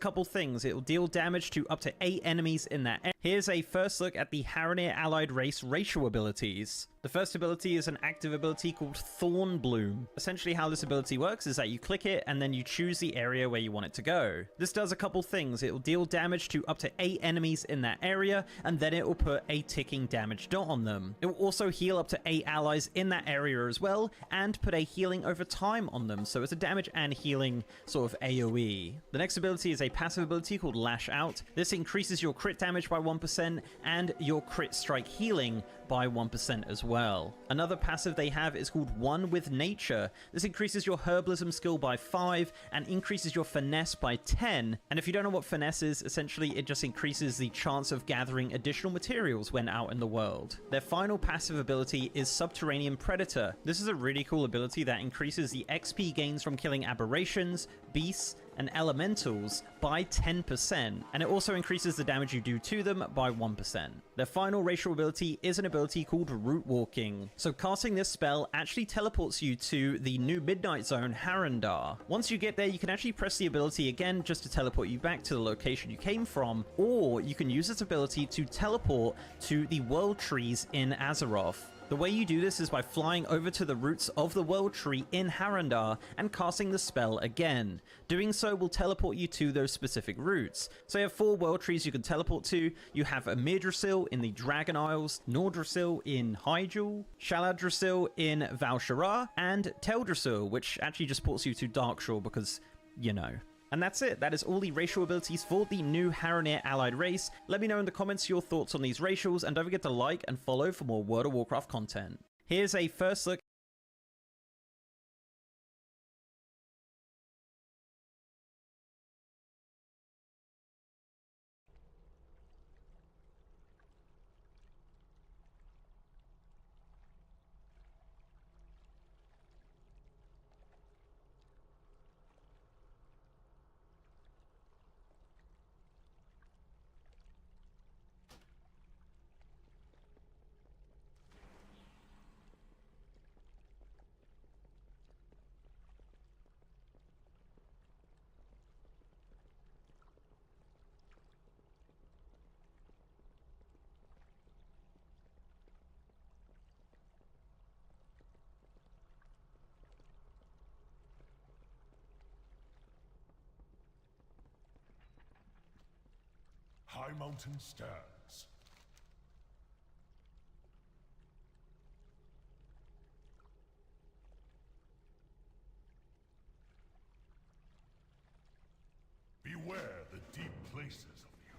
couple things. It will deal damage to up to 8 enemies in that area. Here's a first look at the Haranir allied race racial abilities. The first ability is an active ability called Thorn Bloom. Essentially how this ability works is that you click it and then you choose the area where you want it to go. This does a couple things. It will deal damage to up to 8 enemies in that area, and then it will put a ticking damage dot on them. It will also heal up to 8 allies in that area as well, and put a healing over time on them, so it's a damage and healing sort of AoE. The next ability is a passive ability called Lash Out. This increases your crit damage by 1% and your crit strike healing by 1% as well. Another passive they have is called One with Nature. This increases your herbalism skill by 5 and increases your finesse by 10. And if you don't know what finesse is, essentially it just increases the chance of gathering additional materials when out in the world. Their final passive ability is Subterranean Predator. This is a really cool ability that increases the XP gains from killing aberrations, beasts, and elementals by 10%, and it also increases the damage you do to them by 1%. Their final racial ability is an ability called Root Walking. So casting this spell actually teleports you to the new Midnight Zone, Harandar. Once you get there, you can actually press the ability again just to teleport you back to the location you came from, or you can use this ability to teleport to the World Trees in Azeroth. The way you do this is by flying over to the roots of the World Tree in Harandar and casting the spell again. Doing so will teleport you to those specific roots. So you have 4 World Trees you can teleport to. You have Amirdrassil in the Dragon Isles, Nordrassil in Hyjal, Shaladrassil in Val'sharah, and Teldrassil, which actually just ports you to Darkshore because, you know. And that's it. That is all the racial abilities for the new Haranir allied race. Let me know in the comments your thoughts on these racials, and don't forget to like and follow for more World of Warcraft content. Here's a first look. High Mountain stands. Beware the deep places of the earth.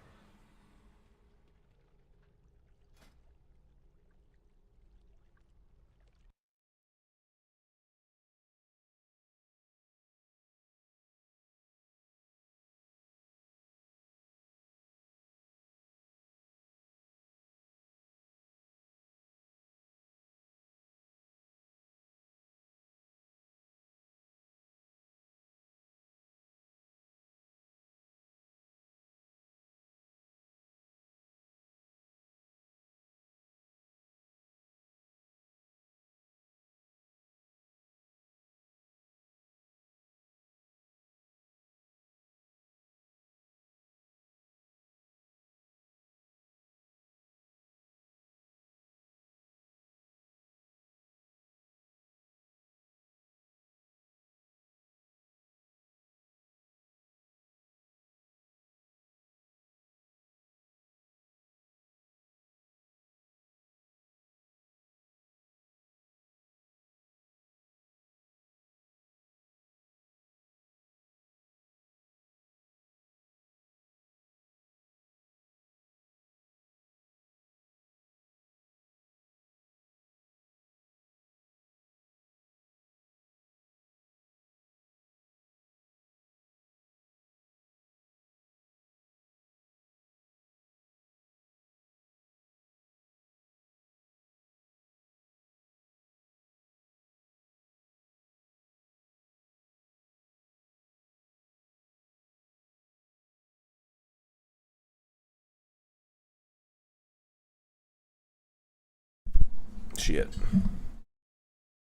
Shit.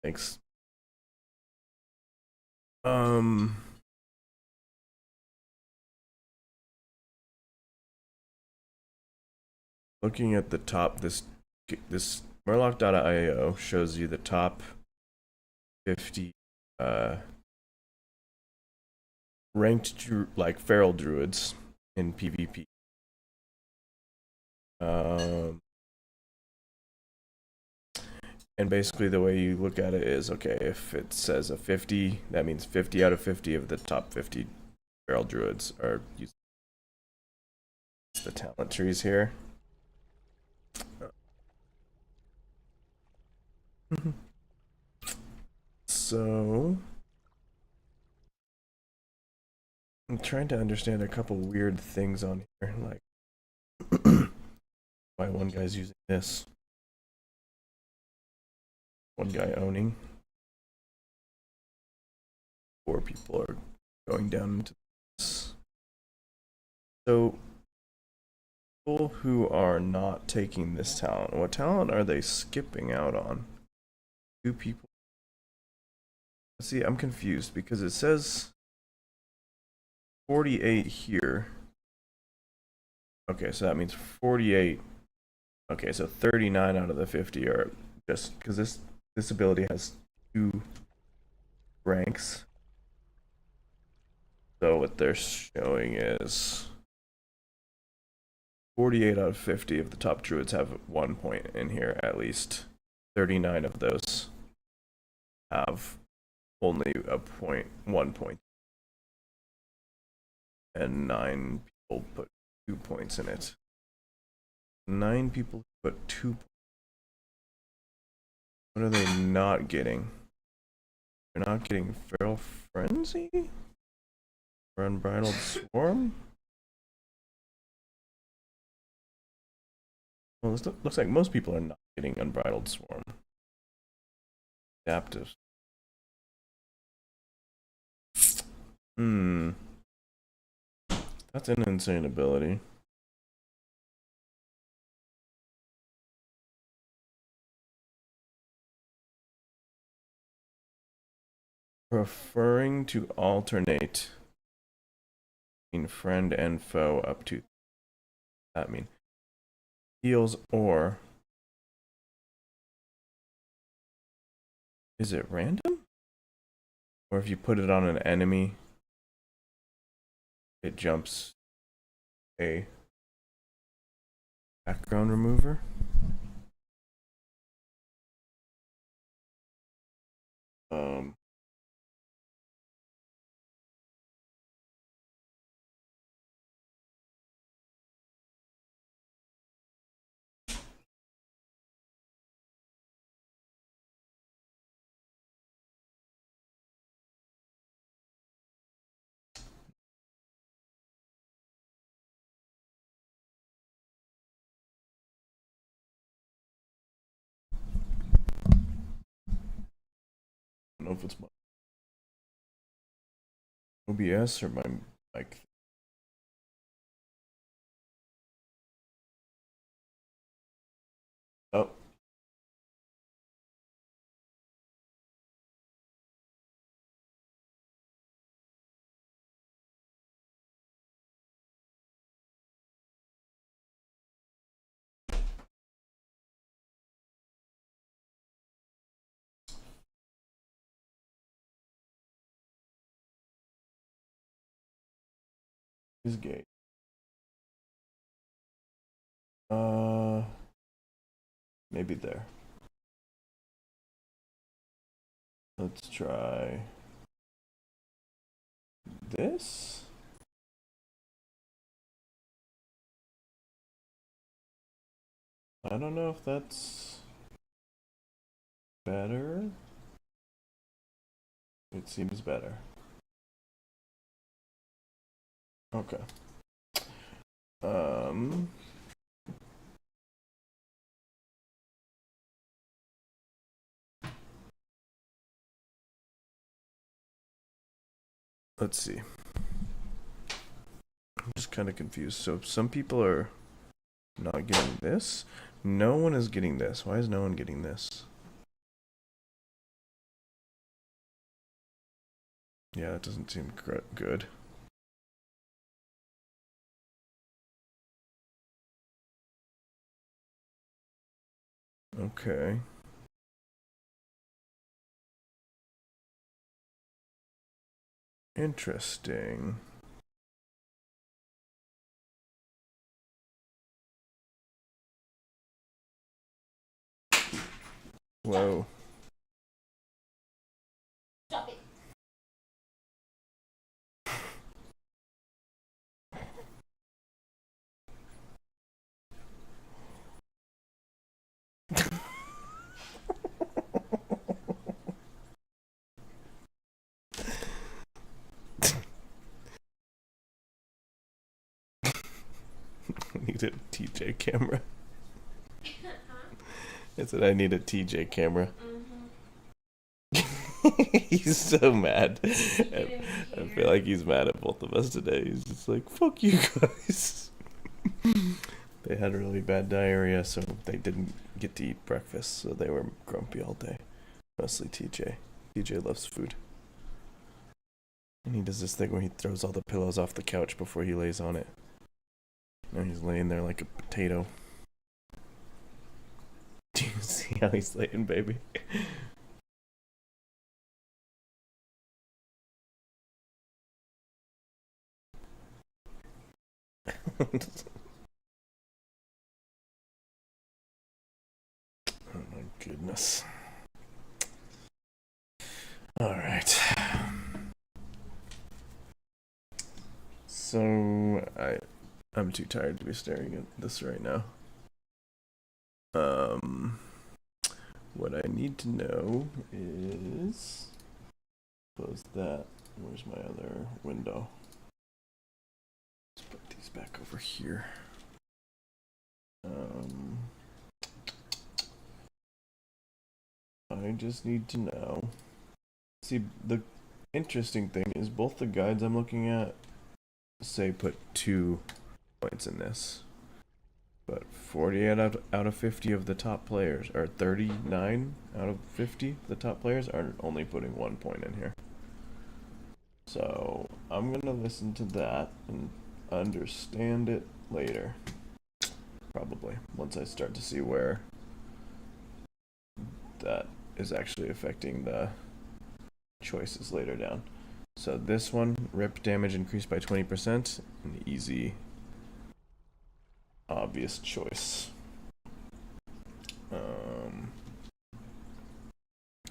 Thanks. looking at the top, this Murloc.io shows you the top 50 ranked like feral druids in PvP. And basically the way you look at it is, okay, if it says a 50, that means 50 out of 50 of the top 50 feral druids are using the talent trees here. So I'm trying to understand a couple weird things on here, like why one guy's using this, one guy owning, 4 people are going down into this. So people who are not taking this talent, what talent are they skipping out on? 2 people. See, I'm confused because it says 48 here. Okay, so that means 48. Okay, so 39 out of the 50 are just because this ability has 2 ranks. So what they're showing is 48 out of 50 of the top druids have 1 point in here at least. 39 of those have only a point, 1 point. And 9 people put 2 points in it. 9 people put 2 points. What are they not getting? They're not getting Feral Frenzy? Or Unbridled Swarm? Well, this looks like most people are not getting Unbridled Swarm. Adaptive. That's an insane ability. Preferring to alternate between friend and foe up to that mean heals, or is it random? Or if you put it on an enemy, it jumps a background remover. I don't know if it's my OBS or my mic. Oh. Is gay. Maybe there. Let's try this. I don't know if that's better. It seems better. Okay. Let's see. I'm just kind of confused. So some people are not getting this. No one is getting this. Why is no one getting this? Yeah, that doesn't seem good. Okay. Interesting. Whoa. Stop it. I need a TJ camera. I said I need a TJ camera. He's so mad. I feel like he's mad at both of us today. He's just like, fuck you guys. They had really bad diarrhea, so they didn't get to eat breakfast, so they were grumpy all day. Mostly TJ. TJ loves food. And he does this thing where he throws all the pillows off the couch before he lays on it. Now he's laying there like a potato. Do you see how he's laying, baby? Oh my goodness. All right. So I'm too tired to be staring at this right now. What I need to know is, close that. Where's my other window? Let's put these back over here. I just need to know. See, the interesting thing is both the guides I'm looking at say put 2 points in this. But 48 out of 50 of the top players, or 39 out of 50 of the top players are only putting 1 point in here. So I'm gonna listen to that and understand it later. Probably, once I start to see where that is actually affecting the choices later down. So this one, rip damage increased by 20%, an easy, obvious choice.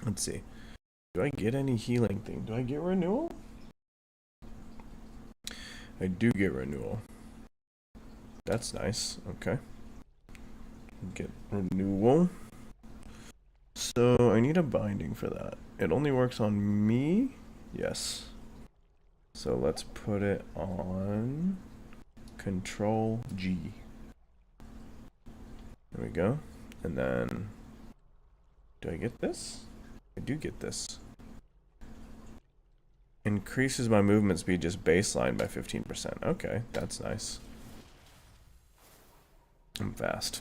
Let's see. Do I get any healing thing? Do I get renewal? I do get renewal. That's nice. Okay. Get renewal. So I need a binding for that. It only works on me? Yes. So let's put it on Control G. There we go. And then, do I get this? I do get this. Increases my movement speed just baseline by 15%. Okay, that's nice. I'm fast.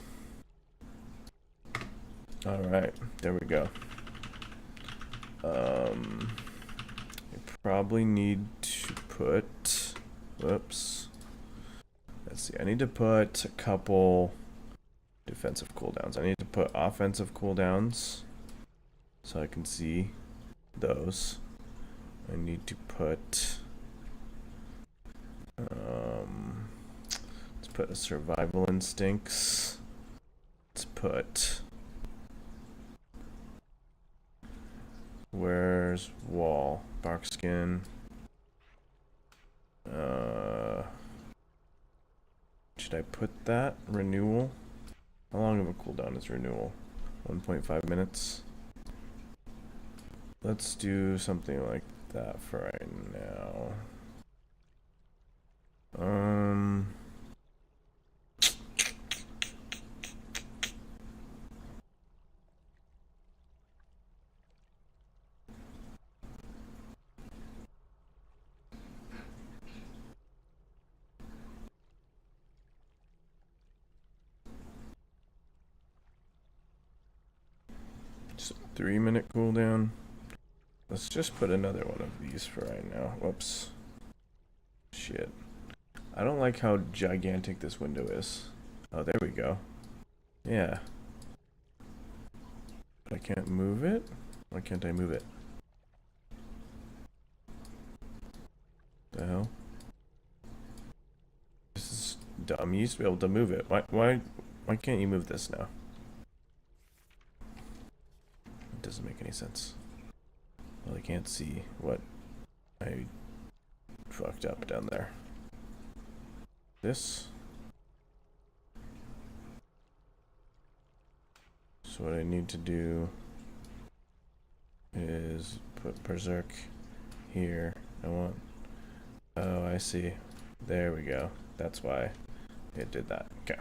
Alright, there we go. I probably need to put, whoops. Let's see, I need to put a couple defensive cooldowns. I need to put offensive cooldowns so I can see those. I need to put, let's put a survival instincts. Let's put, where's wall? Bark skin. Should I put that? Renewal? How long of a cooldown is renewal? 1.5 minutes. Let's do something like that for right now. Just a 3-minute cooldown. Let's just put another one of these for right now. Whoops. Shit. I don't like how gigantic this window is. Oh, there we go. Yeah. can't move it? Why can't I move it? The hell? This is dumb. You used to be able to move it. Why can't you move this now? It doesn't make any sense. Well, I can't see what I fucked up down there. This. So what I need to do is put berserk here. I want. Oh, I see. There we go. That's why it did that. Okay.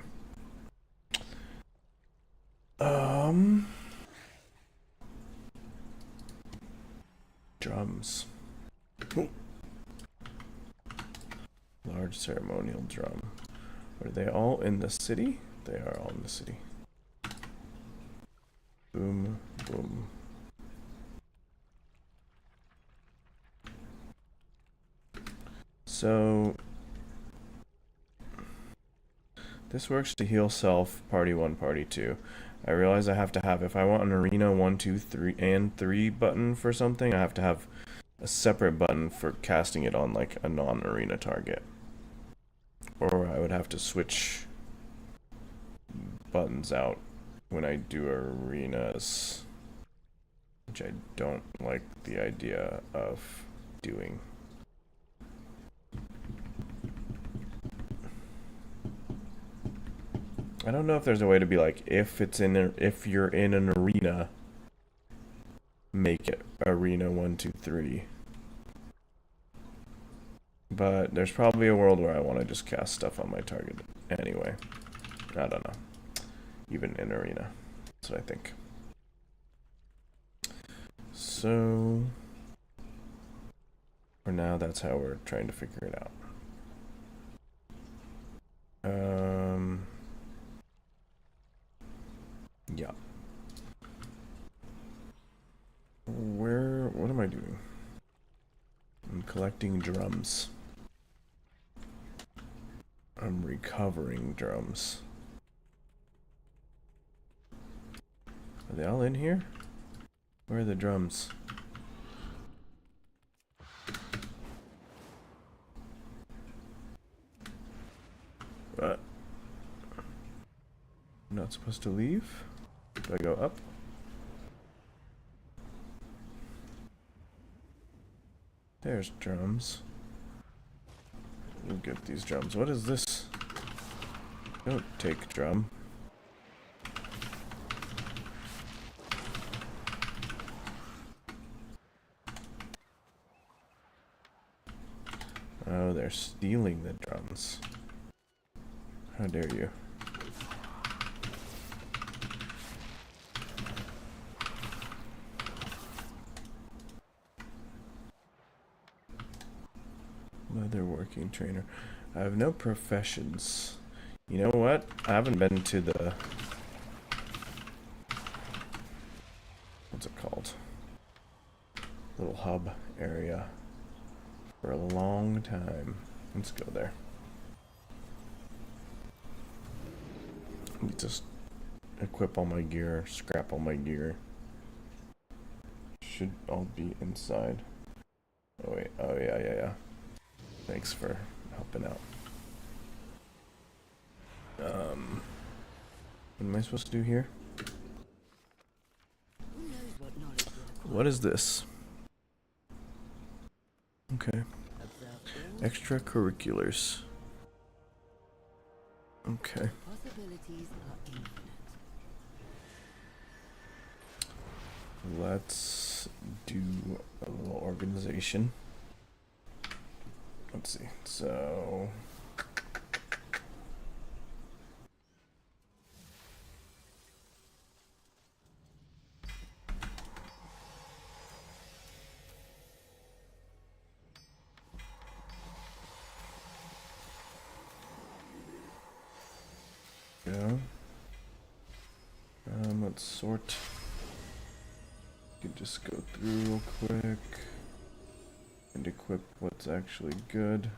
Drums. Ooh. Large ceremonial drum. Are they all in the city? They are all in the city. Boom, boom. So this works to heal self, party 1, party 2. I realize I have to have, if I want an arena 1, 2, 3, and 3 button for something, I have to have a separate button for casting it on like a non-arena target. Or I would have to switch buttons out when I do arenas, which I don't like the idea of doing. I don't know if there's a way to be like, if you're in an arena, make it arena 1, 2, 3. But there's probably a world where I want to just cast stuff on my target anyway. I don't know. Even in arena. That's what I think. So for now, that's how we're trying to figure it out. Yeah. What am I doing? I'm collecting drums. I'm recovering drums. Are they all in here? Where are the drums? What? I'm not supposed to leave? Do I go up? There's drums. We'll get these drums. What is this? Don't take drum. Oh, they're stealing the drums. How dare you? Leather working trainer. I have no professions. You know what? I haven't been to the... what's it called? Little hub area for a long time. Let's go there. Just equip all my gear, scrap all my gear. Should all be inside. Oh wait, oh yeah. Thanks for helping out. What am I supposed to do here? What is this? Okay. Extracurriculars. Okay. Let's do a little organization. Let's see. So yeah. Let's sort. You can just go through real quick and equip what's actually good.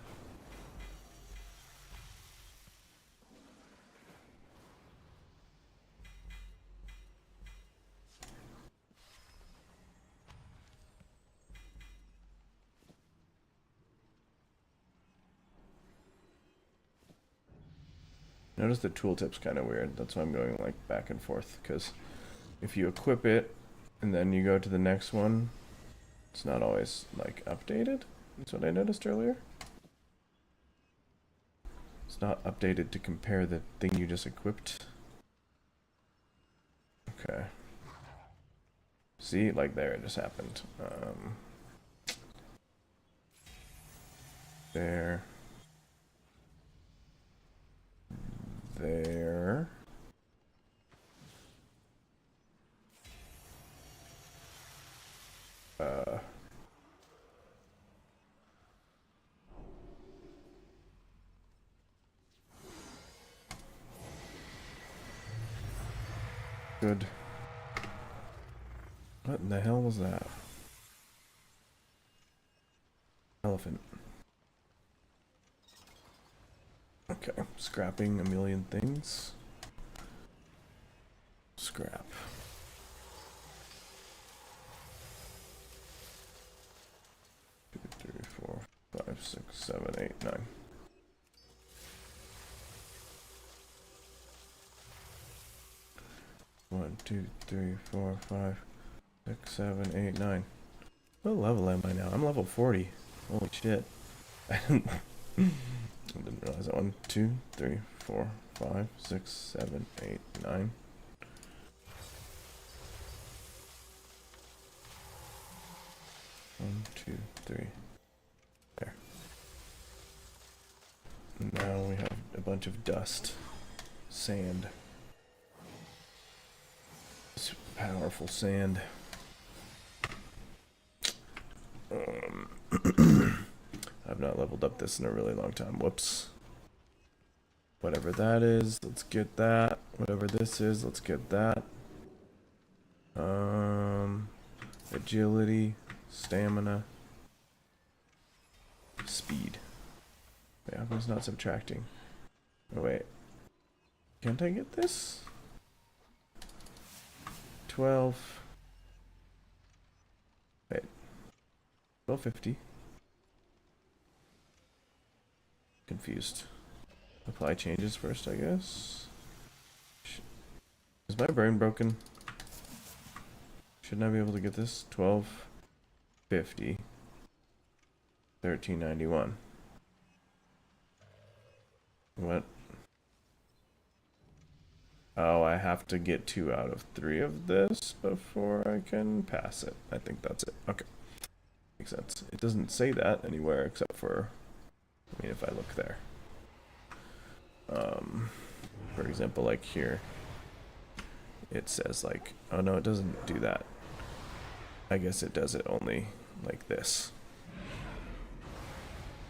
Notice the tooltip's kind of weird. That's why I'm going like back and forth, because if you equip it and then you go to the next one, it's not always like updated. That's what I noticed earlier. It's not updated to compare the thing you just equipped. Okay. See, like there, it just happened. There. There. Good. What in the hell was that? Elephant. Okay, scrapping a million things. Scrap. Two, three, 4, 5, 6, 7, 8, 9. One, 2, 3, 4, 5, 6, 7, 8, 9. What level am I now? I'm level 40. Holy shit. I didn't realize that. 1, 2, 3, 4, 5, 6, 7, 8, 9. One, two, three. There. Now we have a bunch of dust. Sand. It's powerful sand. I've not leveled up this in a really long time. Whoops. Whatever that is, let's get that. Whatever this is, let's get that. Agility, stamina, speed. Wait, how come it's not subtracting? Oh wait. Can't I get this? 12. Wait. 1250. Confused. Apply changes first, I guess. Is my brain broken? Shouldn't I be able to get this? 1250. 1391. What? Oh, I have to get 2 out of 3 of this before I can pass it. I think that's it. Okay. Makes sense. It doesn't say that anywhere except for, I mean, if I look there. For example, like here, it says like, oh no, it doesn't do that. I guess it does it only like this.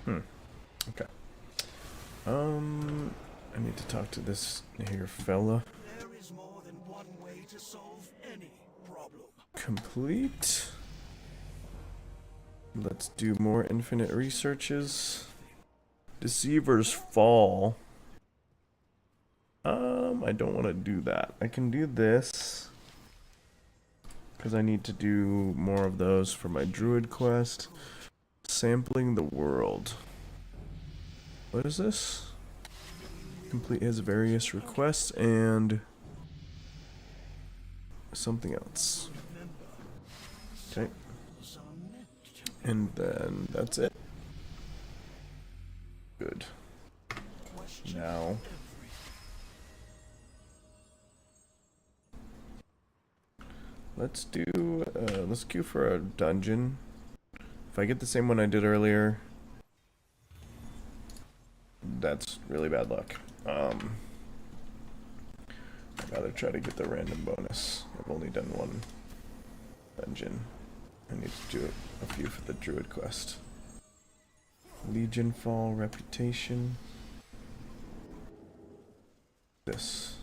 Okay. I need to talk to this here fella. There is more than one way to solve any problem. Complete. Let's do more infinite researches. Deceiver's Fall. I don't want to do that. I can do this because I need to do more of those for my druid quest. Sampling the world. What is this? Complete his various requests and something else. Okay. And then that's it. Good. Now let's queue for a dungeon. If I get the same one I did earlier, that's really bad luck. I'd rather try to get the random bonus. I've only done one dungeon. I need to do a few for the druid quest. Legion Fall, Reputation. This.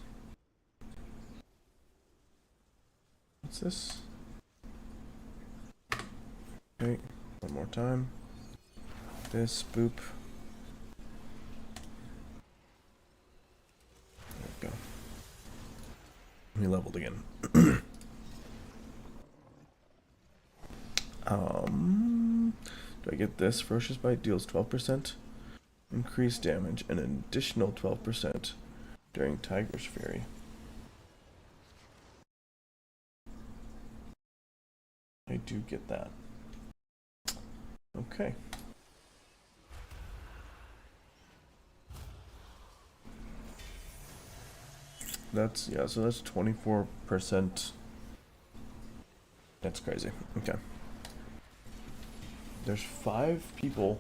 What's this? Okay, one more time. This, boop. There we go. We leveled again. Do I get this? Ferocious Bite deals 12% increased damage and an additional 12% during Tiger's Fury. I do get that. Okay. That's, yeah, so that's 24%. That's crazy. Okay. There's 5 people.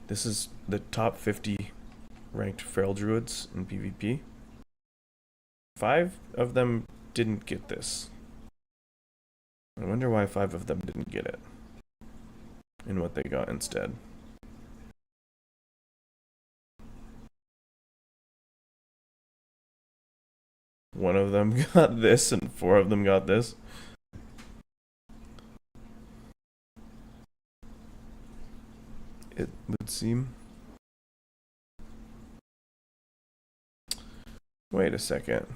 This is the top 50 ranked feral druids in PvP. 5 of them didn't get this. I wonder why 5 of them didn't get it. And what they got instead. One of them got this and 4 of them got this. It would seem. Wait a second.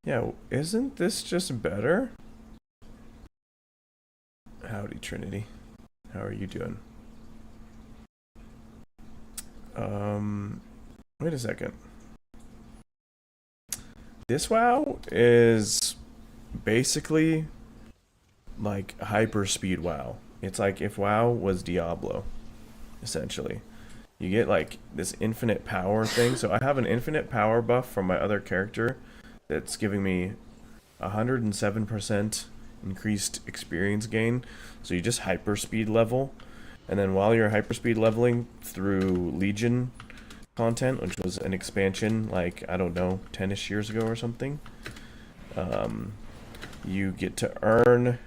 Yeah, isn't this just better? Howdy, Trinity. How are you doing? Wait a second. This WoW is basically like hyperspeed WoW. It's like if WoW was Diablo, essentially. You get like this infinite power thing. So I have an infinite power buff from my other character that's giving me 107% increased experience gain. So you just hyperspeed level. And then while you're hyperspeed leveling through Legion content, which was an expansion like, I don't know, 10ish years ago or something, you get to earn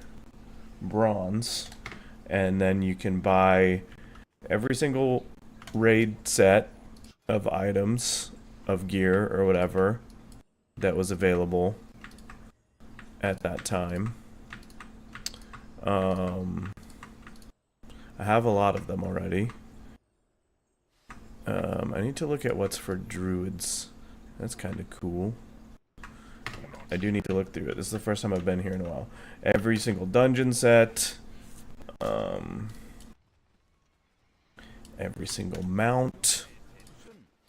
bronze, and then you can buy every single raid set of items, of gear or whatever that was available at that time. I have a lot of them already. I need to look at what's for druids. That's kind of cool. I do need to look through it. This is the first time I've been here in a while. Every single dungeon set. Every single mount.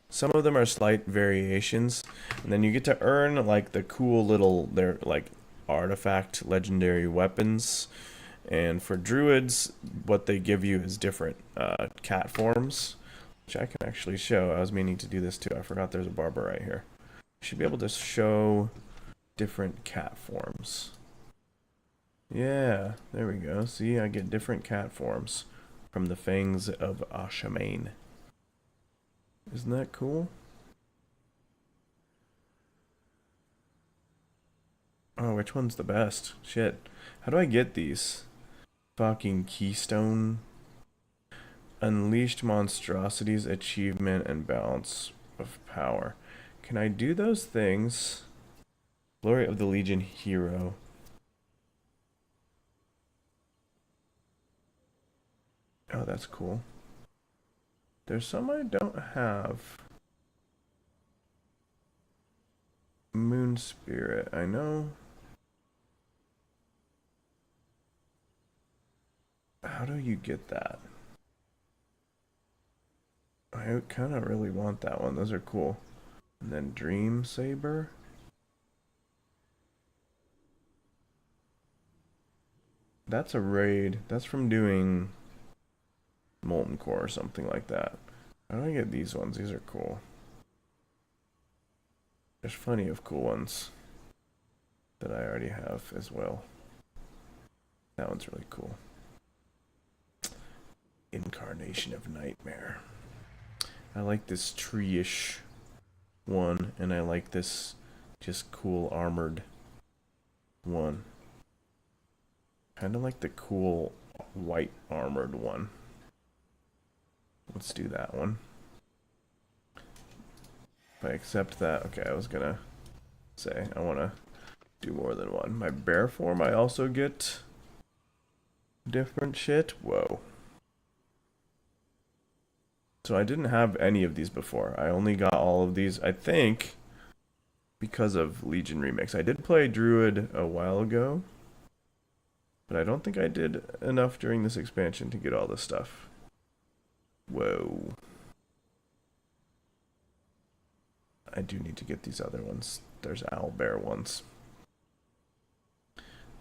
Some of them are slight variations. And then you get to earn like the cool little, they're like artifact legendary weapons. And for druids, what they give you is different cat forms, which I can actually show. I was meaning to do this too. I forgot there's a barber right here. Should be able to show different cat forms. Yeah, there we go. See, I get different cat forms from the fangs of Ashamain. Isn't that cool? Oh, which one's the best? Shit. How do I get these? Fucking Keystone. Unleashed Monstrosities, Achievement, and Balance of Power. Can I do those things? Glory of the Legion Hero. Oh, that's cool. There's some I don't have. Moon Spirit, I know. How do you get that? I kind of really want that one. Those are cool. And then Dream Saber. That's a raid. That's from doing Molten Core or something like that. How do I get these ones? These are cool. There's plenty of cool ones that I already have as well. That one's really cool. Incarnation of Nightmare. I like this tree-ish one, and I like this just cool armored one. Kind of like the cool white armored one. Let's do that one. If I accept that, okay, I was gonna say I want to do more than one. My bear form, I also get different shit. Whoa. So I didn't have any of these before. I only got all of these, I think, because of Legion Remix. I did play Druid a while ago, but I don't think I did enough during this expansion to get all this stuff. Whoa. I do need to get these other ones. There's owlbear ones.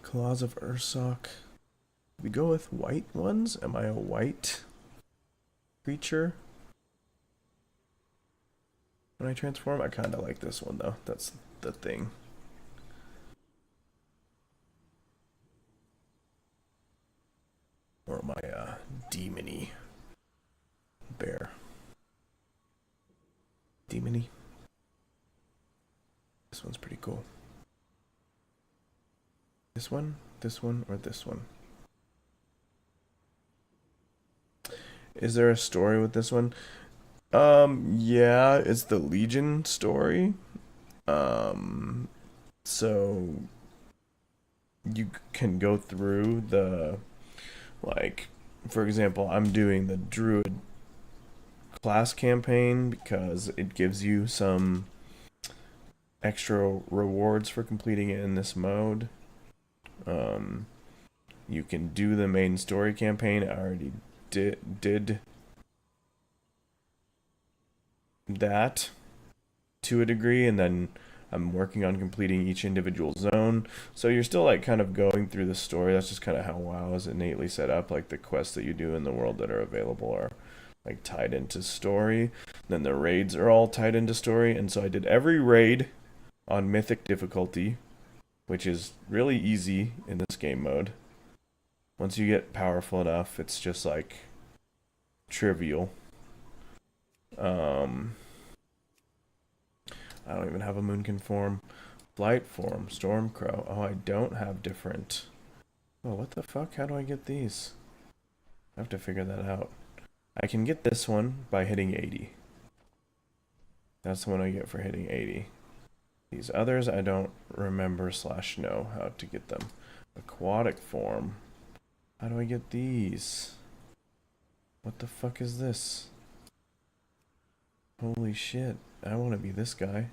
Claws of Ursoc. We go with white ones? Am I a white creature when I transform? I kind of like this one though. That's the thing. Or my demony bear. Demony. This one's pretty cool. This one, or this one? Is there a story with this one? Yeah, it's the Legion story. So you can go through the, like, for example, I'm doing the Druid class campaign because it gives you some extra rewards for completing it in this mode. You can do the main story campaign. I already did that to a degree, and then I'm working on completing each individual zone. So you're still like kind of going through the story. That's just kind of how WoW is innately set up. Like the quests that you do in the world that are available are like tied into story. Then the raids are all tied into story. And so I did every raid on mythic difficulty, which is really easy in this game mode. Once you get powerful enough, it's just like trivial. I don't even have a Moonkin form. Blight form, Stormcrow. Oh, I don't have different. Oh, what the fuck? How do I get these? I have to figure that out. I can get this one by hitting 80. That's the one I get for hitting 80. These others I don't remember / know how to get them. Aquatic form. How do I get these? What the fuck is this? Holy shit. I want to be this guy.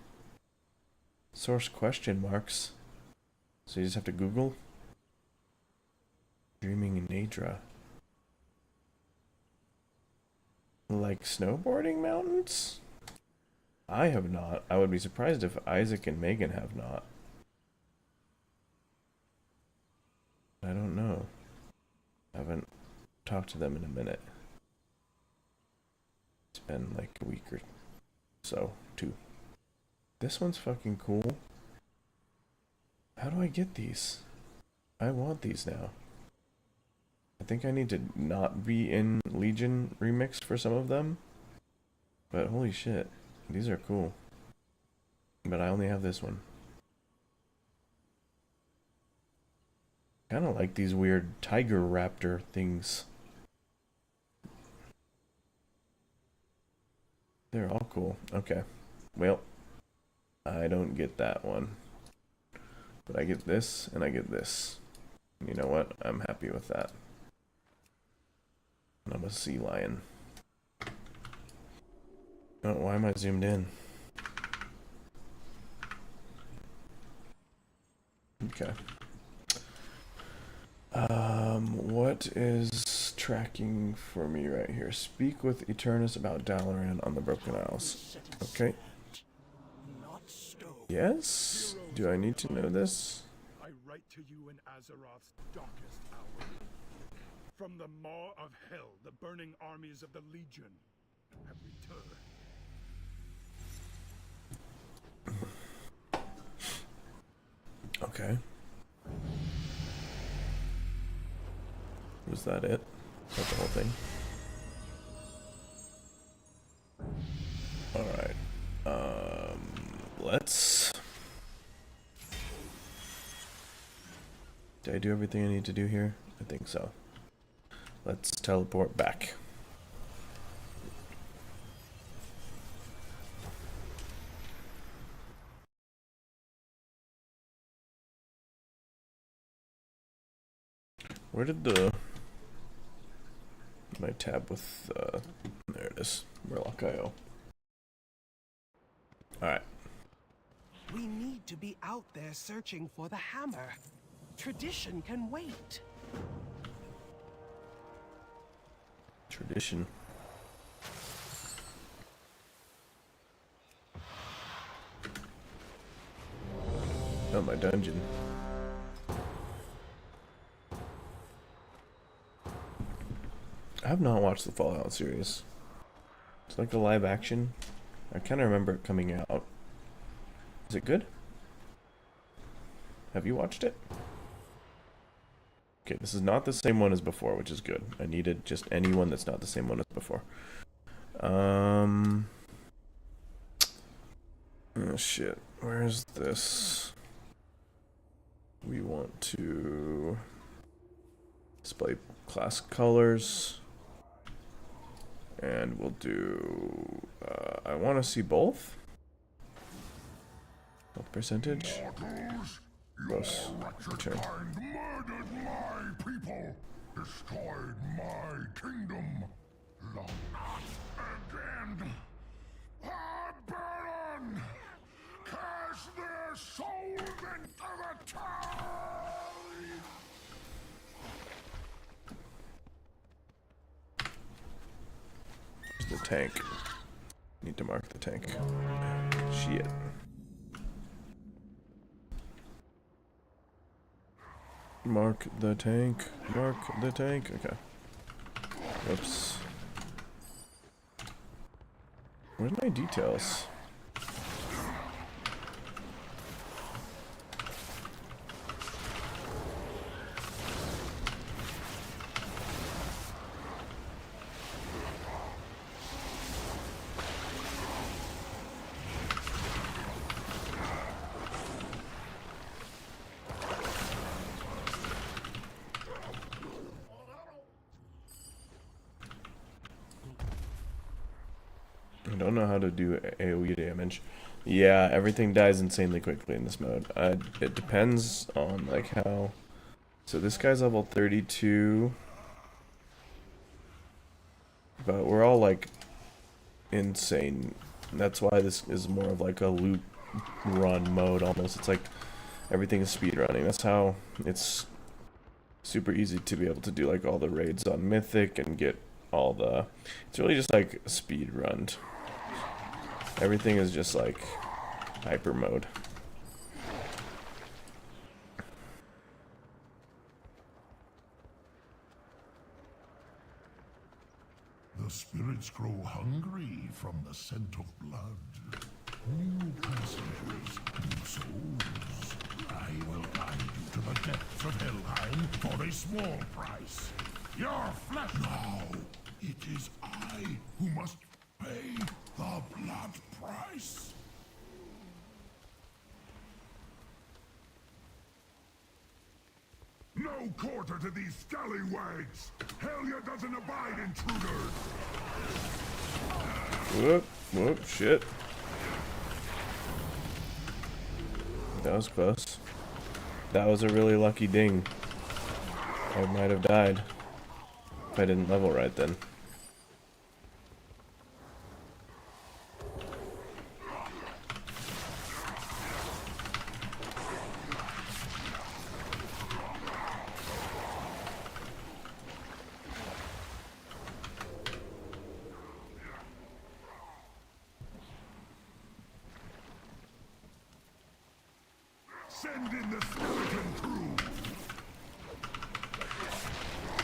Source question marks. So you just have to Google? Dreaming Nadra. Like snowboarding mountains? I have not. I would be surprised if Isaac and Megan have not. I don't know. I haven't talked to them in a minute. It's been like a week or so, 2. This one's fucking cool. How do I get these? I want these now. I think I need to not be in Legion remixed for some of them. But holy shit, these are cool. But I only have this one. Kind of like these weird tiger raptor things. They're all cool. Okay. Well, I don't get that one. But I get this, and I get this. And you know what? I'm happy with that. And I'm a sea lion. Oh, why am I zoomed in? Okay. What is tracking for me right here? Speak with Eternus about Dalaran on the Broken Isles. Okay. Yes? Do I need to know this? I write to you in Azeroth's darkest hour. From the maw of hell, the burning armies of the Legion have returned. Okay. Was that it? That's the whole thing? Alright. Let's... Did I do everything I need to do here? I think so. Let's teleport back. Where did the... my tab with, there it is. Murloc.io. Alright. We need to be out there searching for the hammer. Tradition can wait. Tradition. Oh, my dungeon. I have not watched the Fallout series. It's like a live action. I kind of remember it coming out. Is it good? Have you watched it? Okay, this is not the same one as before, which is good. I needed just anyone that's not the same one as before. Oh shit. Where's this? We want to display class colors. And we'll do, I want to see both. Health percentage. Gross. Return. Murdered my people, destroyed my kingdom. Again, burn! Cast their souls into the tide! Where's the tank? Need to mark the tank. Shit. Mark the tank. Mark the tank. Okay. Whoops. Where's my details? I don't know how to do AoE damage. Yeah, everything dies insanely quickly in this mode. It depends on like how. So this guy's level 32, but we're all like insane. That's why this is more of like a loot run mode almost. It's like everything is speed running. That's how it's super easy to be able to do like all the raids on Mythic and get all the. It's really just like speed run. Everything is just like hyper mode. The spirits grow hungry from the scent of blood. New passengers, new souls. I will guide you to the depths of Helheim for a small price. Your flesh. Now, it is I who must pay the blood price. No quarter to these scallywags! Helya doesn't abide intruders! Whoop, whoop, shit. That was close. That was a really lucky ding. I might have died if I didn't level right then. Send in the skeleton crew!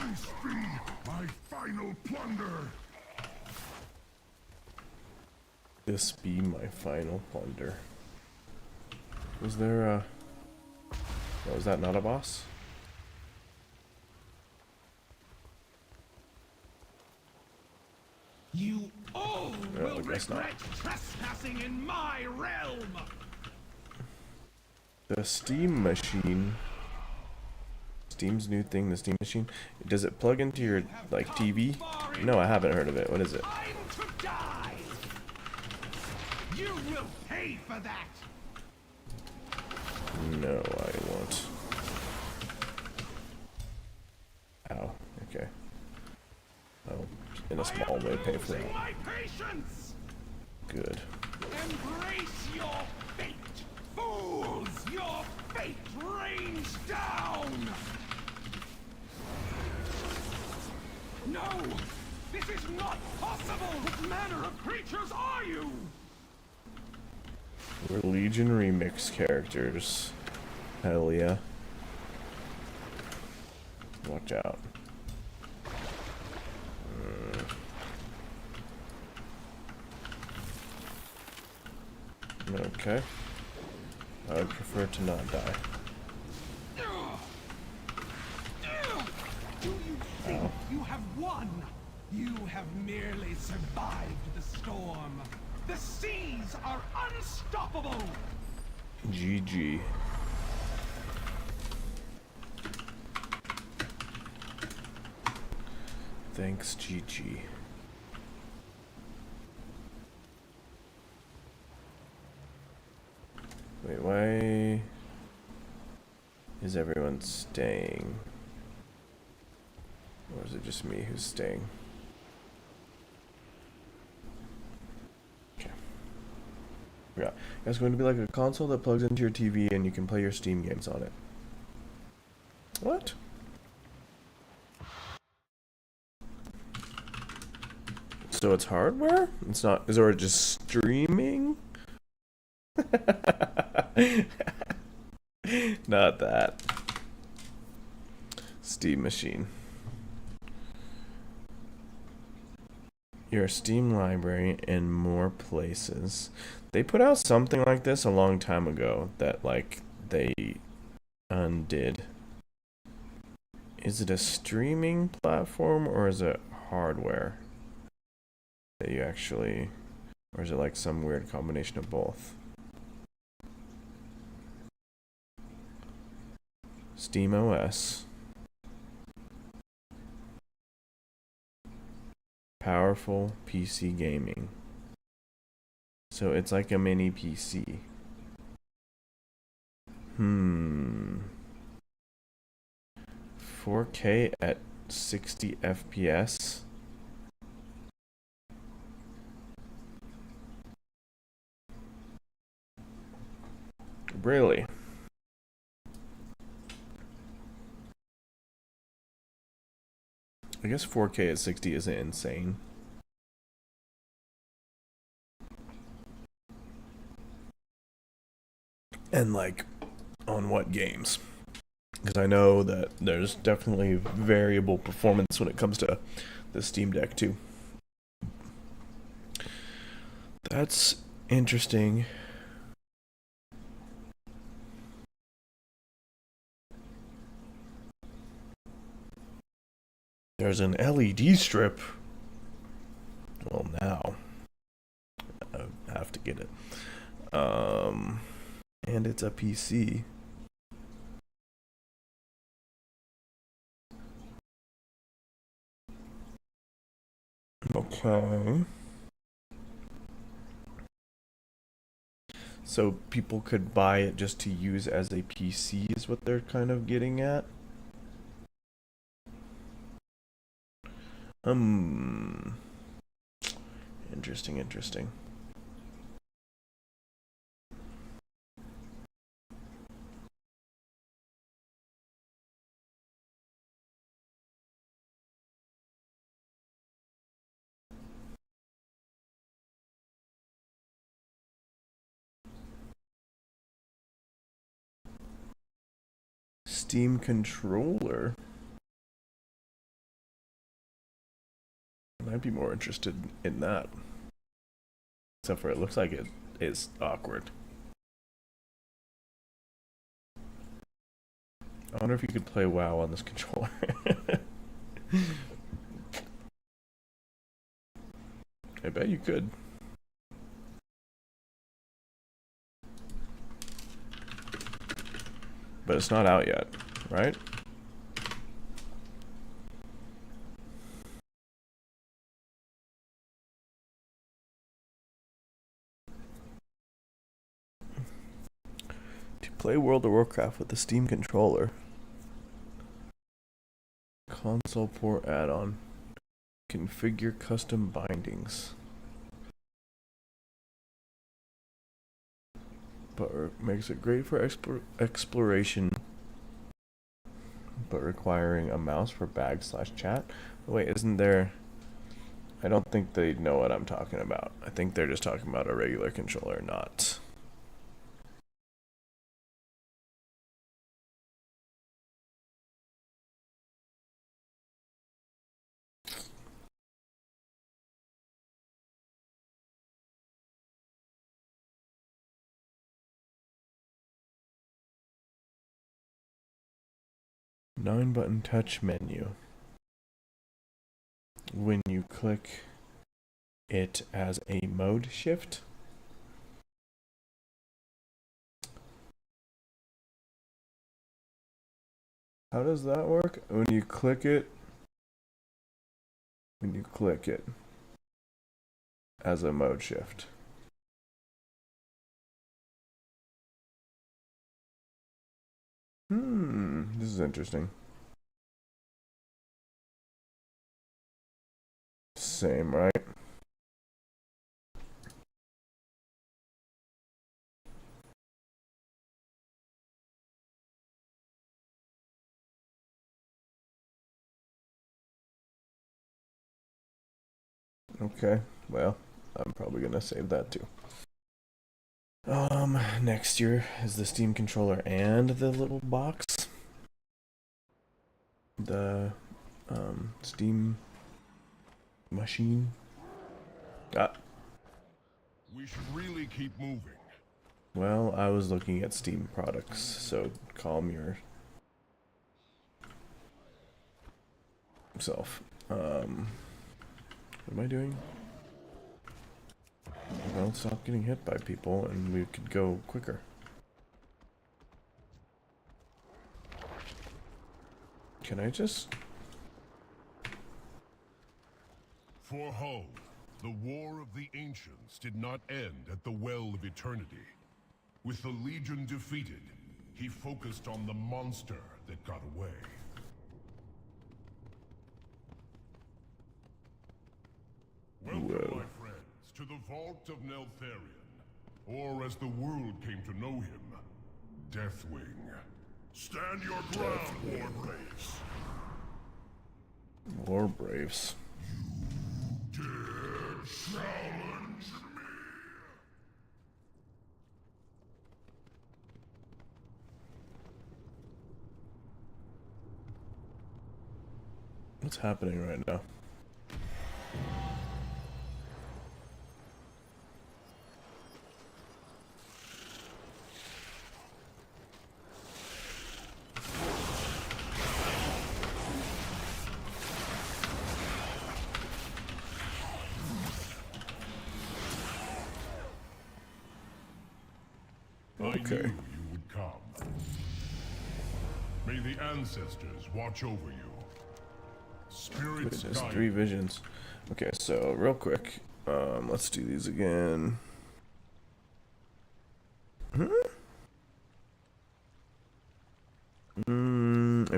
This be my final plunder! This be my final plunder. Was there a... Oh, was that not a boss? You all No, will I guess not. regret trespassing in my realm! The Steam machine. Steam's new thing, the Steam machine. Does it plug into your, like, TV? No, I haven't heard of it. What is it? I'm to die! You will pay for that! No, I won't. Ow. Okay. I'll, in a small way, pay for it. My patience! Good. Embrace your fate! Fools! Your fate rains down! No! This is not possible! What manner of creatures are you? We're Legion Remix characters. Hell yeah. Watch out. Okay. I would prefer to not die. Do you think you have won? You have merely survived the storm. The seas are unstoppable! GG. Thanks, GG. Wait, why is everyone staying? Or is it just me who's staying? Okay. Yeah. It's going to be like a console that plugs into your TV and you can play your Steam games on it. What? So it's hardware? It's not, is it just streaming? Not that. Steam machine. Your Steam library in more places. They put out something like this a long time ago that like they undid. Is it a streaming platform or is it hardware that you actually, or is it like some weird combination of both? Steam OS. Powerful PC gaming. So it's like a mini PC. 4K at 60 FPS. Really? I guess 4K at 60 isn't insane. And like, on what games? Because I know that there's definitely variable performance when it comes to the Steam Deck too. That's interesting. There's an LED strip. Well, now I have to get it. And it's a PC. Okay. So people could buy it just to use as a PC is what they're kind of getting at. Interesting. Steam controller. I might be more interested in that. Except for it looks like it is awkward. I wonder if you could play WoW on this controller. I bet you could. But it's not out yet, right? To play World of Warcraft with the Steam controller. Console port add-on. Configure custom bindings. But makes it great for exploration, but requiring a mouse for bag/chat. Wait, isn't there? I don't think they know what I'm talking about. I think they're just talking about a regular controller, not 9-button touch menu. When you click it as a mode shift. How does that work? When you click it as a mode shift. This is interesting. Same, right? Okay, well, I'm probably gonna save that too. Next year is the Steam controller and the little box. The Steam machine. We should really keep moving. Well, I was looking at Steam products, so calm yourself. What am I doing? Well, stop getting hit by people and we could go quicker. Can I just... For Ho, the War of the Ancients did not end at the Well of Eternity. With the Legion defeated, he focused on the monster that got away. Welcome, my friends, to the Vault of Neltharion, or as the world came to know him, Deathwing. Stand your ground, War Braves. War Braves. You dare challenge me? What's happening right now? I knew you would come. May the ancestors watch over you. Spirits There's guide 3 visions. Okay, so real quick, let's do these again. I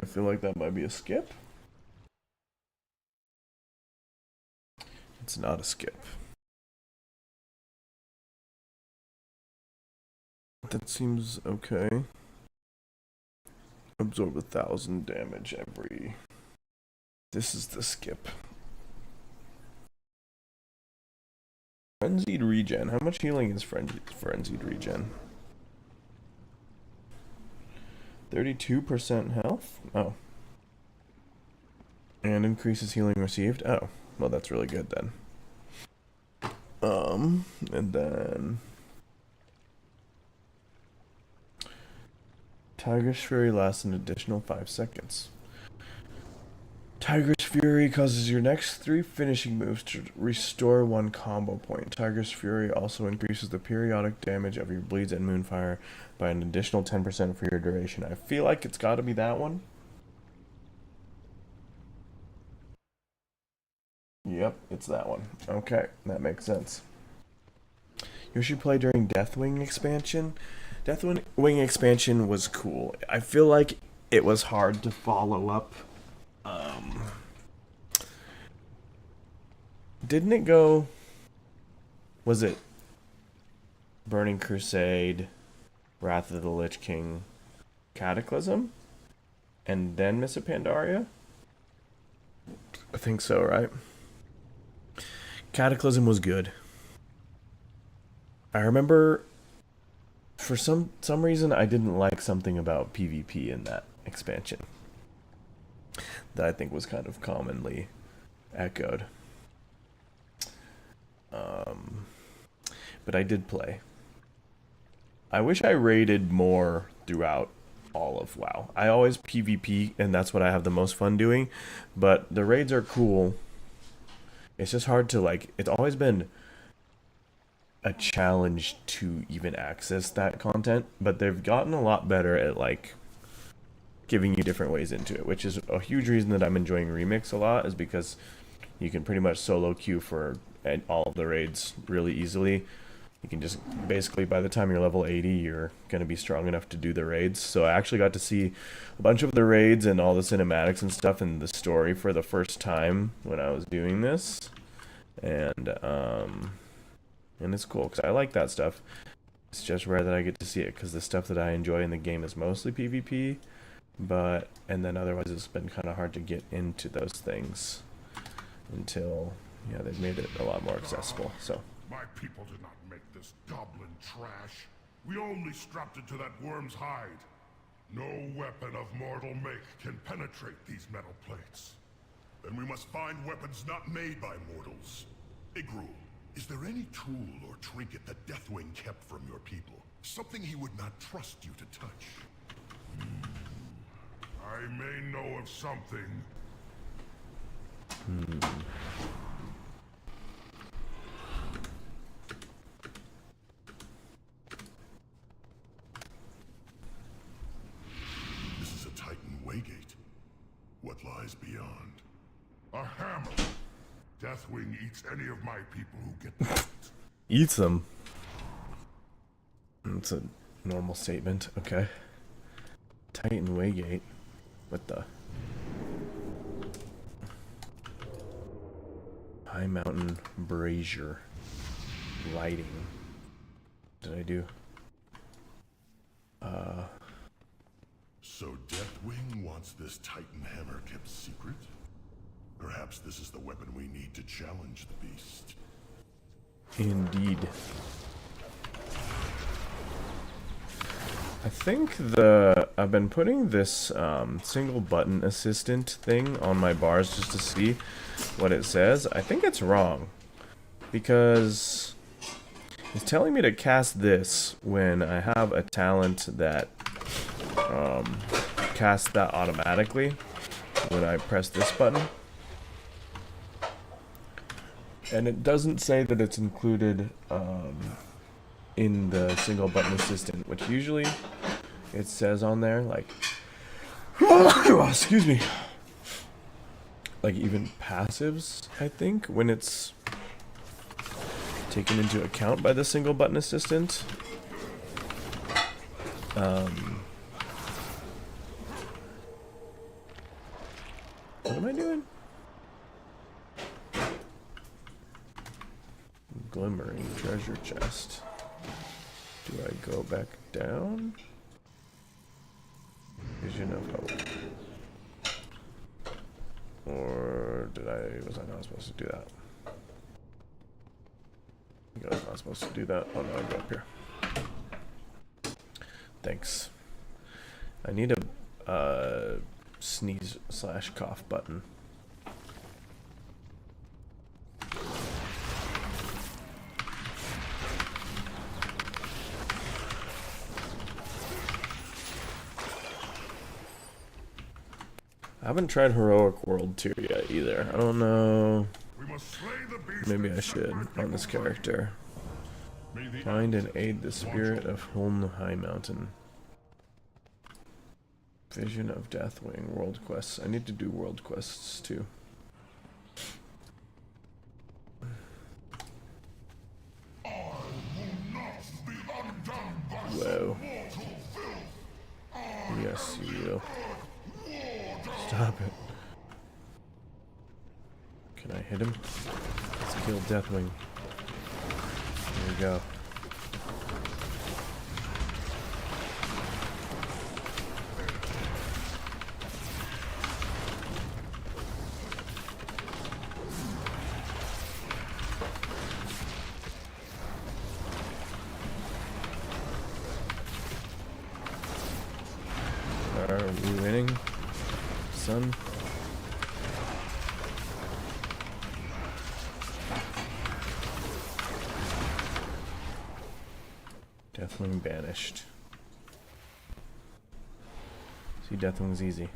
feel like that might be a skip. It's not a skip. That seems okay. Absorb 1,000 damage every... This is the skip. Frenzied regen. How much healing is frenzied regen? 32% health? Oh. And increases healing received? Oh. Well, that's really good then. And then... Tiger's Fury lasts an additional 5 seconds. Tiger's Fury causes your next 3 finishing moves to restore 1 combo point. Tiger's Fury also increases the periodic damage of your bleeds and moonfire by an additional 10% for your duration. I feel like it's got to be that one. Yep, it's that one. Okay, that makes sense. You should play during Deathwing expansion. Deathwing expansion was cool. I feel like it was hard to follow up. Didn't it go... Was it Burning Crusade, Wrath of the Lich King, Cataclysm, and then Miss of Pandaria? I think so, right? Cataclysm was good. I remember for some reason I didn't like something about PvP in that expansion that I think was kind of commonly echoed. But I did play. I wish I raided more throughout all of WoW. I always PvP, and that's what I have the most fun doing. But the raids are cool. It's just hard to, like, it's always been a challenge to even access that content, but they've gotten a lot better at, like, giving you different ways into it, which is a huge reason that I'm enjoying Remix a lot, is because you can pretty much solo queue for all of the raids really easily. You can just basically, by the time you're level 80, you're going to be strong enough to do the raids. So I actually got to see a bunch of the raids and all the cinematics and stuff and the story for the first time when I was doing this. And it's cool because I like that stuff. It's just rare that I get to see it because the stuff that I enjoy in the game is mostly PvP. And then otherwise it's been kind of hard to get into those things until, yeah, they've made it a lot more accessible. So My people did not make this goblin trash. We only strapped it to that worm's hide. No weapon of mortal make can penetrate these metal plates. Then we must find weapons not made by mortals. Igrul, is there any tool or trinket that Deathwing kept from your people? Something he would not trust you to touch? I may know of something. This is a Titan Waygate. What lies beyond? A hammer! Deathwing eats any of my people who get that. eats them. That's a normal statement. Okay. Titan Waygate. What the? High Mountain Brazier. Lighting. What did I do? So Deathwing wants this Titan hammer kept secret? Perhaps this is the weapon we need to challenge the beast. Indeed. I think I've been putting this single button assistant thing on my bars just to see what it says. I think it's wrong because it's telling me to cast this when I have a talent that casts that automatically when I press this button. And it doesn't say that it's included in the single button assistant, which usually it says on there, like, excuse me, like even passives, I think, when it's taken into account by the single button assistant. What am I doing? Glimmering treasure chest. Do I go back down? Vision of hope. Or was I not supposed to do that? I think I was not supposed to do that. Oh no, I go up here. Thanks. I need a sneeze/cough button. I haven't tried Heroic World 2 yet either. I don't know. Maybe I should on this character. Find and aid the spirit of Huln High Mountain. Vision of Deathwing. World quests. I need to do world quests too. Whoa. Yes, you will. Stop it. Can I hit him? Let's kill Deathwing. There we go. Are we winning? Son? Deathwing banished. See, Deathwing's easy.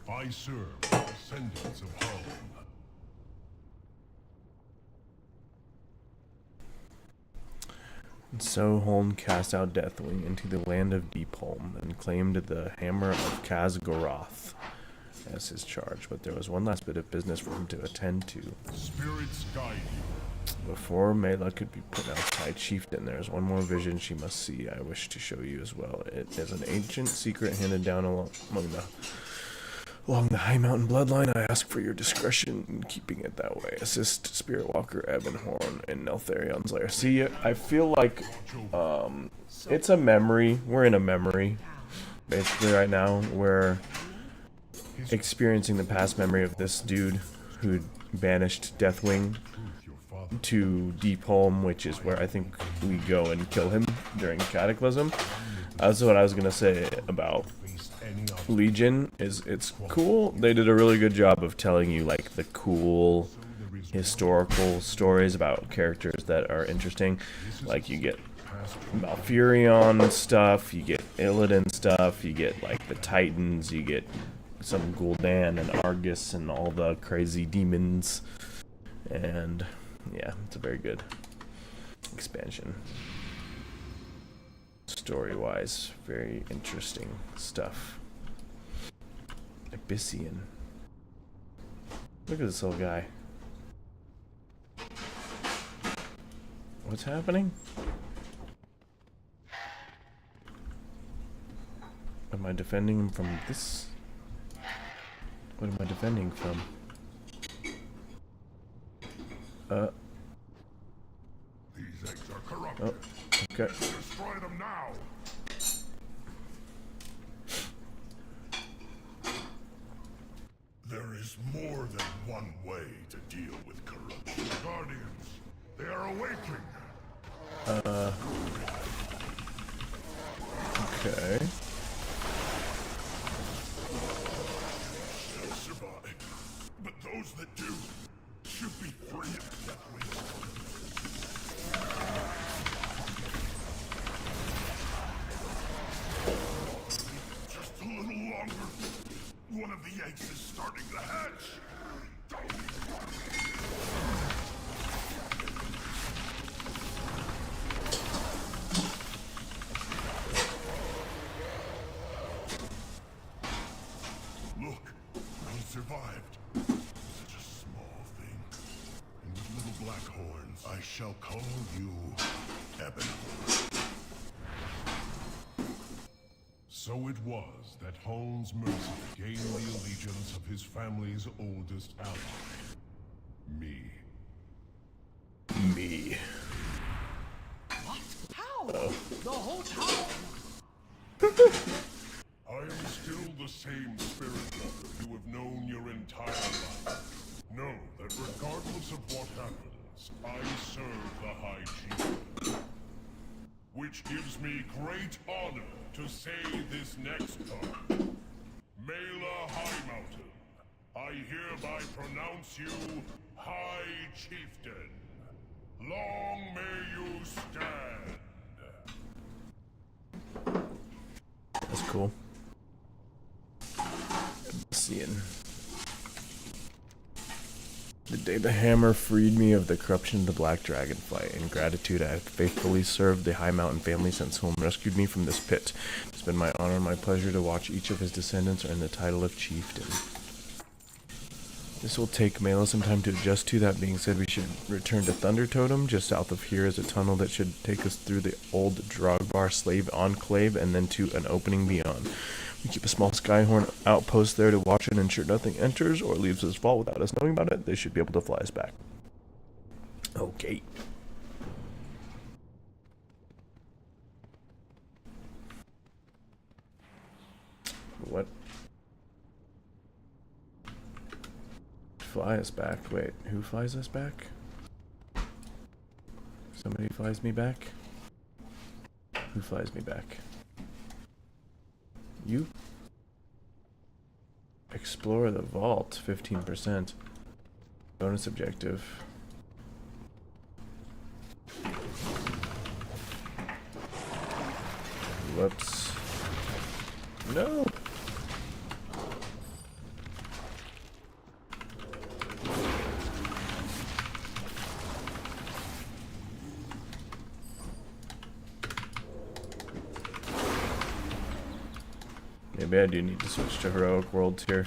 I serve the descendants of home. And so Holm cast out Deathwing into the land of Deepholm and claimed the hammer of Khazgoroth as his charge, but there was one last bit of business for him to attend to. Spirits guide you. Before Mela could be pronounced High Chieftain, there is one more vision she must see I wish to show you as well. It is an ancient secret handed down along the High Mountain bloodline. I ask for your discretion in keeping it that way. Assist Spirit Walker Ebonhorn in Neltharion's lair. See, I feel like it's a memory. We're in a memory, basically, right now. We're experiencing the past memory of this dude who banished Deathwing to Deepholm, which is where I think we go and kill him during Cataclysm. That's what I was gonna say about Legion. It's cool. They did a really good job of telling you like the cool historical stories about characters that are interesting. Like you get Malfurion stuff, you get Illidan stuff, you get like the Titans, you get some Gul'dan and Argus and all the crazy demons, and yeah, it's a very good expansion. Story-wise, very interesting stuff. Abyssian. Look at this little guy. What's happening? Am I defending him from this? What am I defending from? These eggs are corrupted. Oh, okay. Destroy them now. There is more than one way to deal with corruption. Guardians, they are awakening. Okay. They'll survive, but those that do should be free of Deathwing. Just a little longer. One of the eggs is starting to hatch. Look, he survived. Such a small thing. And with little black horns, I shall call you Ebonhorn. So it was that Holm's mercy gained the allegiance of his family's oldest ally. Me. Me. What? How? The whole town? I am still the same spirit walker you have known your entire life. Know that regardless of what happens, I serve the High Chief. Which gives me great honor to say this next card. Mela High Mountain, I hereby pronounce you High Chieftain. Long may you stand. That's cool. Seeing. The day the hammer freed me of the corruption of the Black Dragon fight. In gratitude, I have faithfully served the High Mountain family since Holm rescued me from this pit. It's been my honor and my pleasure to watch each of his descendants earn the title of Chieftain. This will take Mela some time to adjust to. That being said, we should return to Thunder Totem. Just south of here is a tunnel that should take us through the old Drogbar slave enclave and then to an opening beyond. We keep a small Skyhorn outpost there to watch and ensure nothing enters or leaves this vault without us knowing about it. They should be able to fly us back. Okay. What? Fly us back? Wait, who flies us back? Somebody flies me back? Who flies me back? You? Explore the vault, 15%. Bonus objective. Whoops. No. Maybe I do need to switch to heroic worlds here.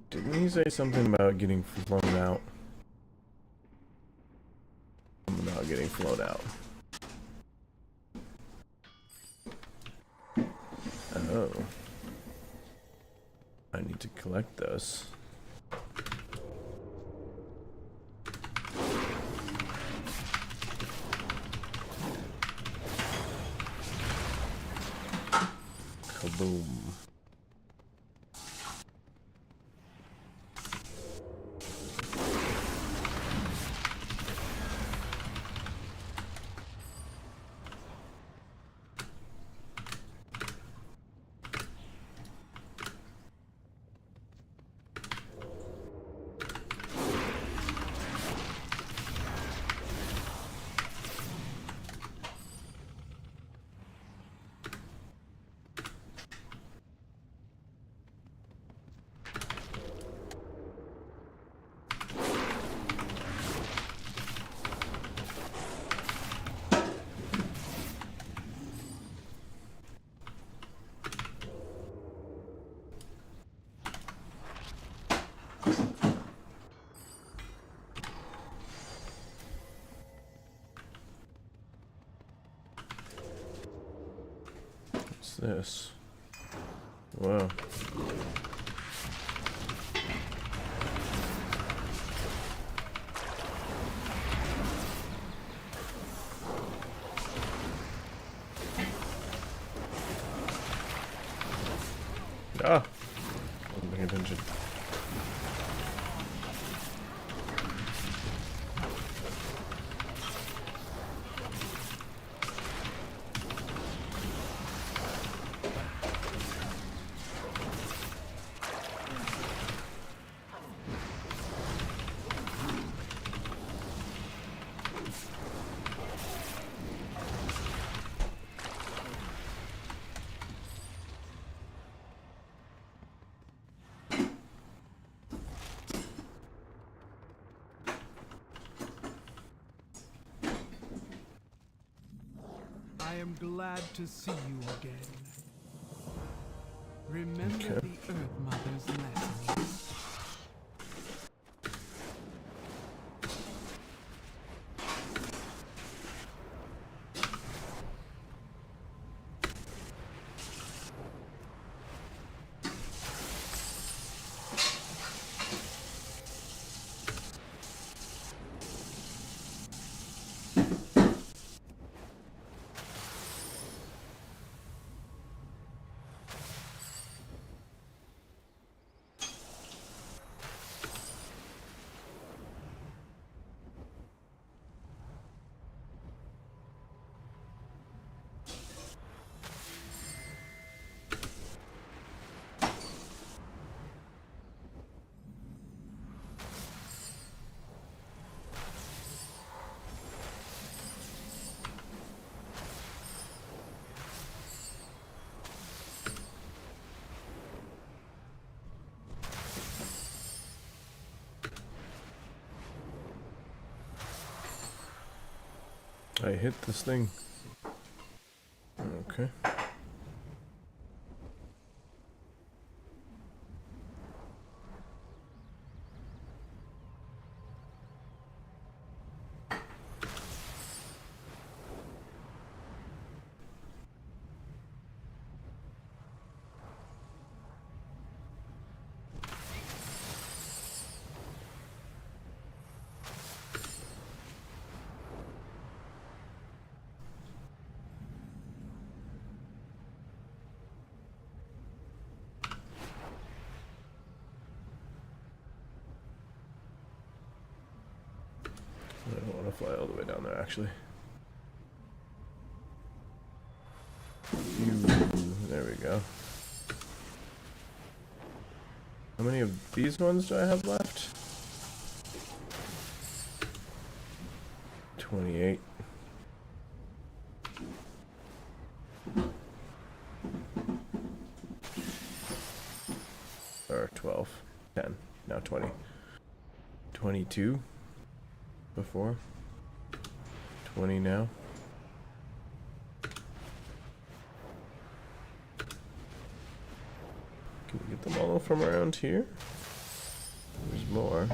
Didn't he say something about getting flown out? I'm not getting flown out. Oh. I need to collect those. Kaboom. What's this? Whoa. Ah! Wasn't paying attention. I am glad to see you again. Remember Okay. the Earth Mother's lessons. I hit this thing. Okay. I don't want to fly all the way down there, actually. There we go. How many of these ones do I have left? 28. Or 12. 10. Now 20. 22 before. 20 now. Can we get them all from around here? There's more.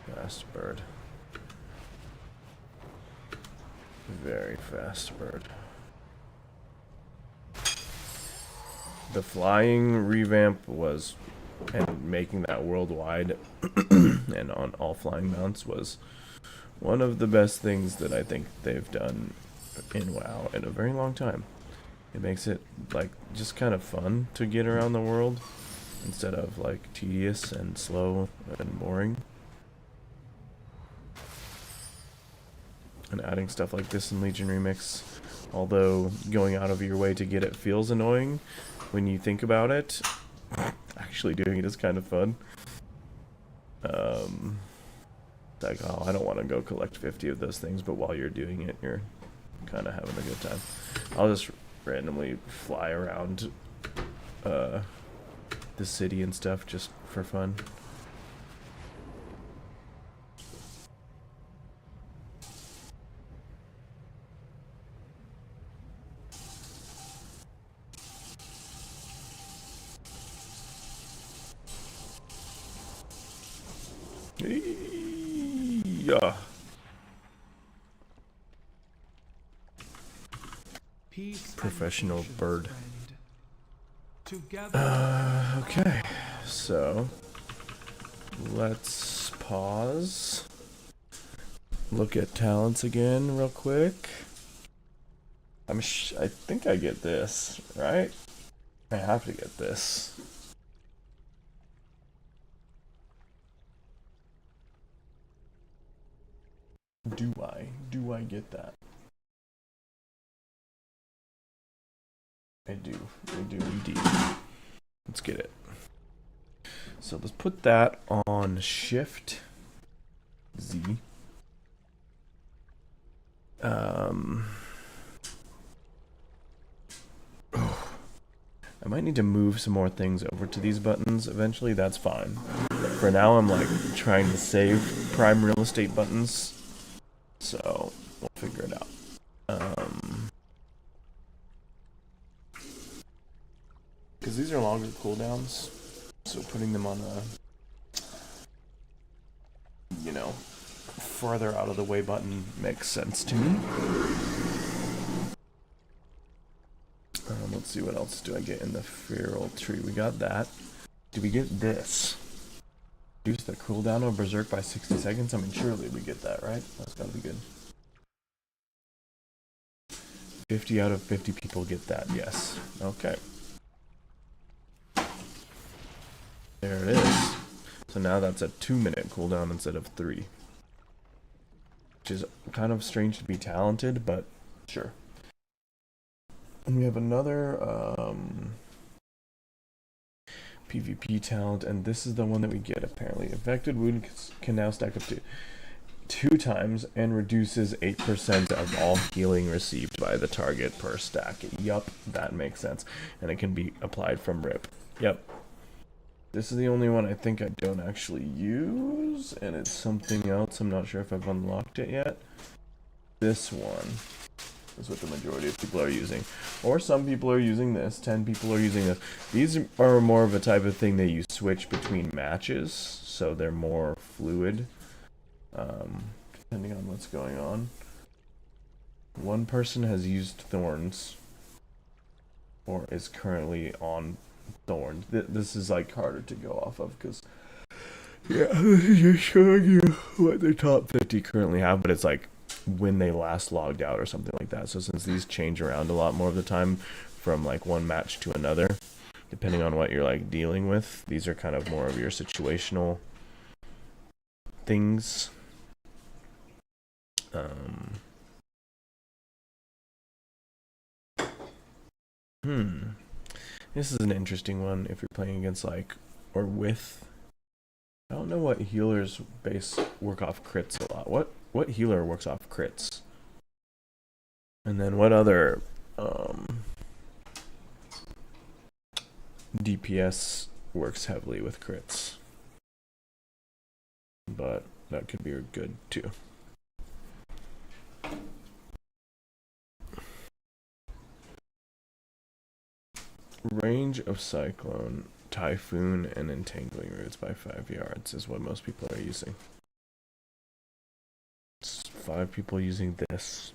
Fast bird. Very fast bird. The flying revamp was, and making that worldwide and on all flying mounts was one of the best things that I think they've done in WoW in a very long time. It makes it like just kind of fun to get around the world instead of like tedious and slow and boring. And adding stuff like this in Legion Remix, although going out of your way to get it feels annoying when you think about it, actually doing it is kind of fun. Like, oh, I don't want to go collect 50 of those things, but while you're doing it, you're kind of having a good time. I'll just randomly fly around the city and stuff just for fun. Yeah. Professional bird. Okay, so let's pause. Look at talents again real quick. I think I get this, right? I have to get this. Do I get that? I do indeed. Let's get it. So let's put that on Shift Z. I might need to move some more things over to these buttons eventually. That's fine. For now, I'm like trying to save prime real estate buttons. So we'll figure it out. Because these are longer cooldowns, so putting them on a, you know, farther out of the way button makes sense to me. Let's see, what else do I get in the feral tree? We got that. Do we get this? Reduce the cooldown of Berserk by 60 seconds? I mean, surely we get that, right? That's gotta be good. 50 out of 50 people get that, yes. Okay. There it is. So now that's a 2-minute cooldown instead of 3. Which is kind of strange to be talented, but sure. And we have another PvP talent, and this is the one that we get apparently. Infected wounds can now stack up to 2 times and reduces 8% of all healing received by the target per stack. Yup, that makes sense. And it can be applied from RIP. Yep. This is the only one I think I don't actually use, and it's something else. I'm not sure if I've unlocked it yet. This one is what the majority of people are using. Or some people are using this. 10 people are using this. These are more of a type of thing that you switch between matches, so they're more fluid, depending on what's going on. One person has used thorns, or is currently on thorns. This is like harder to go off of, because yeah, just showing you what the top 50 currently have, but it's like when they last logged out or something like that. So since these change around a lot more of the time from like one match to another, depending on what you're like dealing with, these are kind of more of your situational things. This is an interesting one if you're playing against like or with. I don't know what healers work off crits a lot. What healer works off crits? And then what other DPS works heavily with crits? But that could be good too. Range of Cyclone, Typhoon, and Entangling Roots by 5 yards is what most people are using. It's 5 people using this.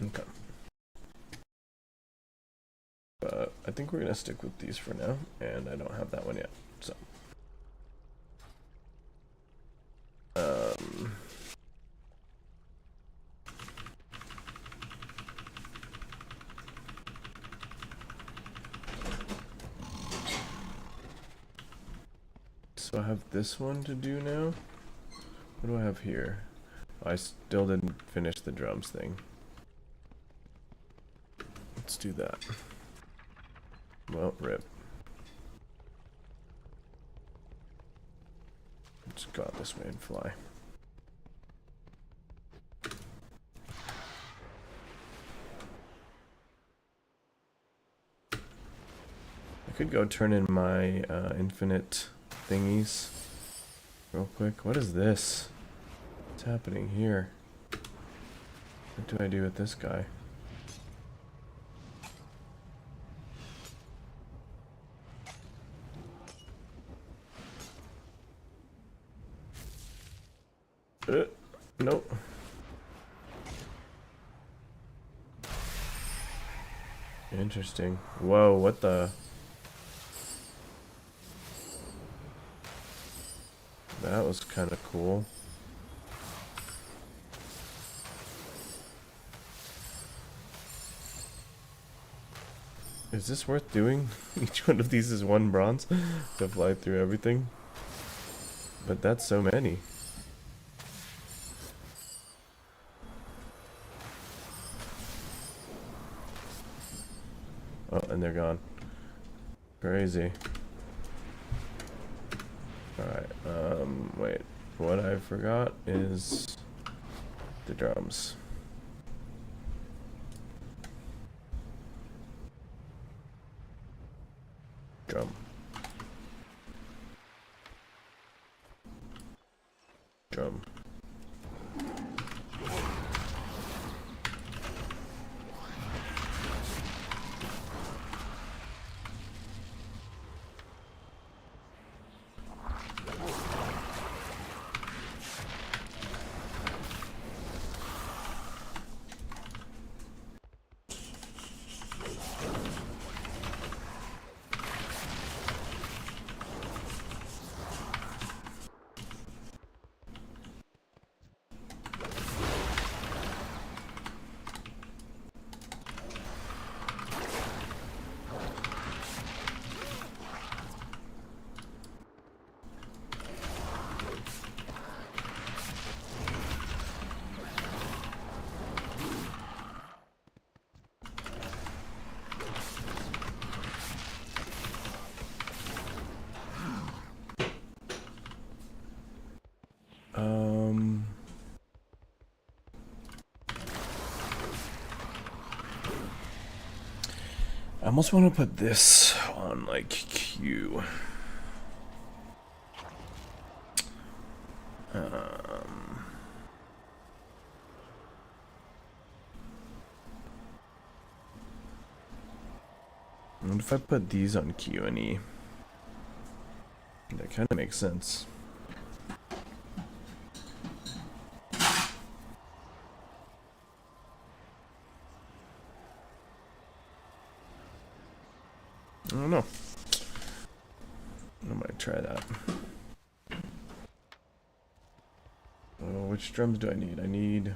Okay. But I think we're gonna stick with these for now, and I don't have that one yet, so. So I have this one to do now. What do I have here? I still didn't finish the drums thing. Let's do that. Well, rip. Just go out this way and fly. I could go turn in my infinite thingies real quick. What is this? What's happening here? What do I do with this guy? Nope. Interesting. Whoa, what the? That was kind of cool. Is this worth doing? Each one of these is 1 bronze to fly through everything. But that's so many. Oh, and they're gone. Crazy. Alright, wait. What I forgot is the drums. Drum. Drum. I almost want to put this on like Q. What if I put these on Q and E? That kind of makes sense. I don't know. I might try that. Which drums do I need? I need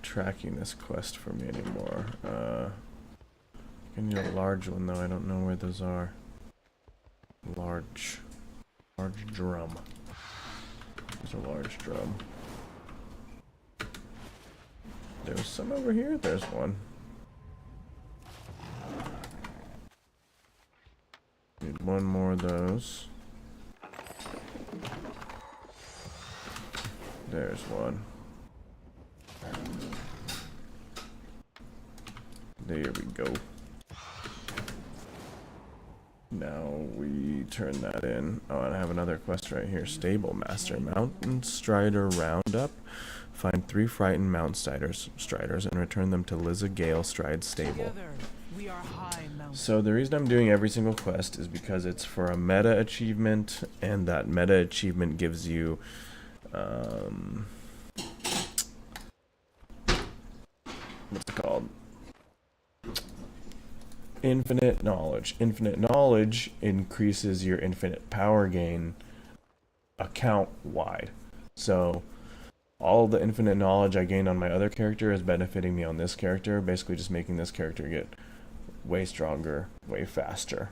tracking this quest for me anymore. I need a large one though. I don't know where those are. Large drum. There's a large drum. There's some over here. There's one. Need one more of those. There's one. There we go. Now we turn that in. Oh, and I have another quest right here. Stable Master. Mountain Strider Roundup. Find 3 frightened mountain striders and return them to Liza Gale Stride Stable. So the reason I'm doing every single quest is because it's for a meta achievement, and that meta achievement gives you what's it called? Infinite knowledge. Infinite knowledge increases your infinite power gain account wide. So all the infinite knowledge I gained on my other character is benefiting me on this character, basically just making this character get way stronger, way faster.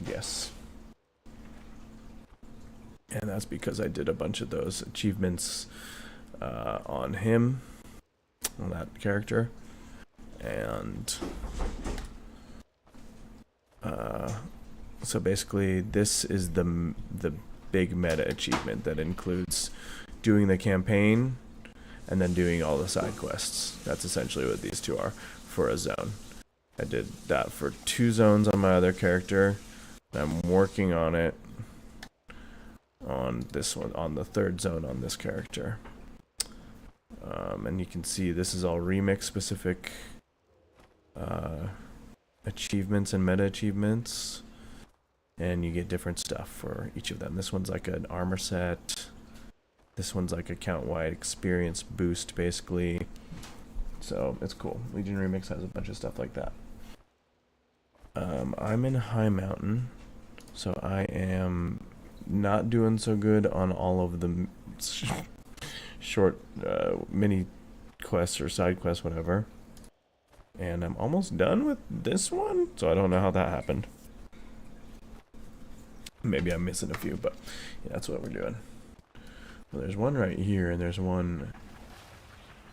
Yes. And that's because I did a bunch of those achievements on him, on that character. And so basically this is the big meta achievement that includes doing the campaign and then doing all the side quests. That's essentially what these two are for a zone. I did that for 2 zones on my other character. I'm working on it on this one, on the 3rd zone on this character. And you can see this is all remix specific achievements and meta achievements, and you get different stuff for each of them. This one's like an armor set. This one's like a count-wide experience boost, basically. So it's cool. Legion Remix has a bunch of stuff like that. I'm in High Mountain, so I am not doing so good on all of the short mini quests or side quests, whatever. And I'm almost done with this one, so I don't know how that happened. Maybe I'm missing a few, but yeah, that's what we're doing. Well, there's one right here, and there's one...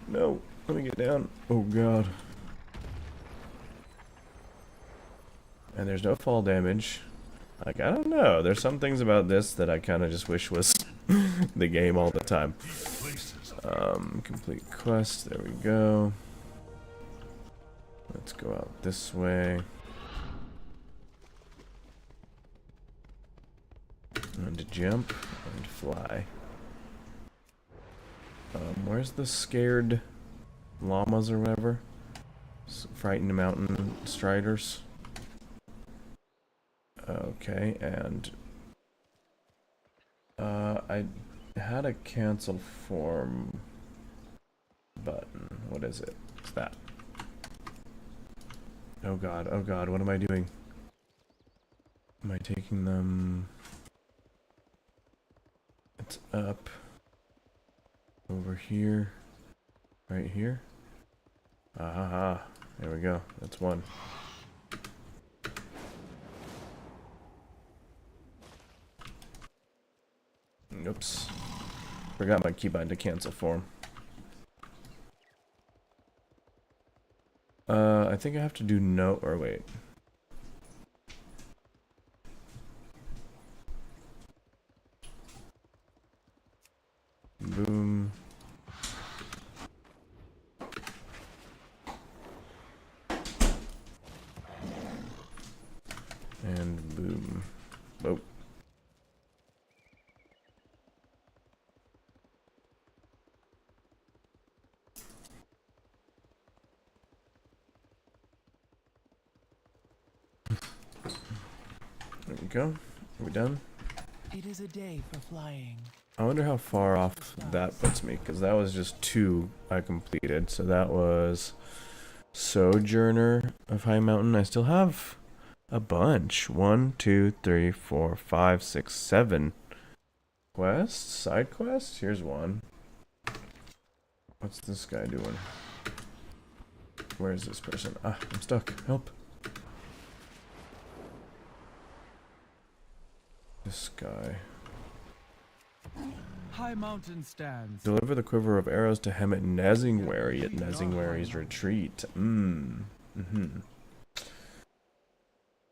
No, let me get down. Oh, God. And there's no fall damage. Like, I don't know. There's some things about this that I kind of just wish was the game all the time. Complete quest. There we go. Let's go out this way. And to jump and fly. Where's the scared llamas or whatever? Frightened mountain striders. Okay, and I had a cancel form button. What is it? It's that. Oh god, what am I doing? Am I taking them? It's up. Over here. Right here. Aha, there we go. That's one. Oops. Forgot my keybind to cancel form. I think I have to do no, or wait. Boom. And boom. Oh. There we go. Are we done? It is a day for flying. I wonder how far off that puts me, because that was just 2 I completed. So that was Sojourner of High Mountain. I still have a bunch. 1, 2, 3, 4, 5, 6, 7 quests, side quests. Here's one. What's this guy doing? Where is this person? Ah, I'm stuck. Help. This guy. High mountain stands. Deliver the quiver of arrows to Hemet Nezingwary at Nezingwary's retreat.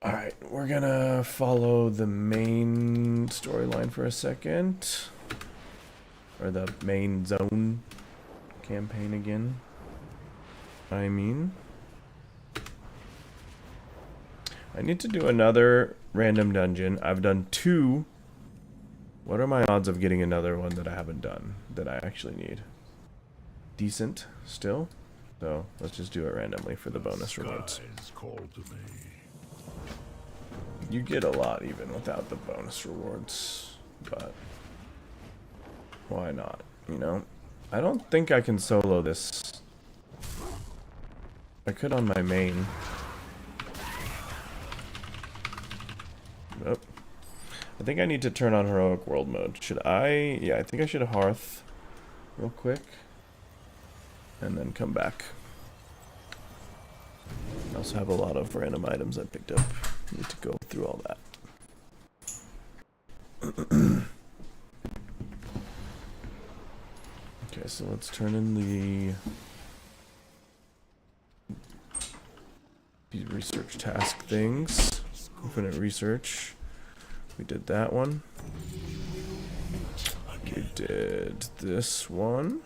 Alright, we're gonna follow the main storyline for a second. Or the main zone campaign again. I mean, I need to do another random dungeon. I've done 2. What are my odds of getting another one that I haven't done, that I actually need? Decent, still. So, let's just do it randomly for the bonus rewards. Called to me. You get a lot even without the bonus rewards, but why not, you know? I don't think I can solo this. I could on my main. Nope. I think I need to turn on heroic world mode. Should I? Yeah, I think I should hearth real quick and then come back. I also have a lot of random items I picked up. Need to go through all that. Okay, so let's turn in the research task things. Infinite research. We did that one. We did this one.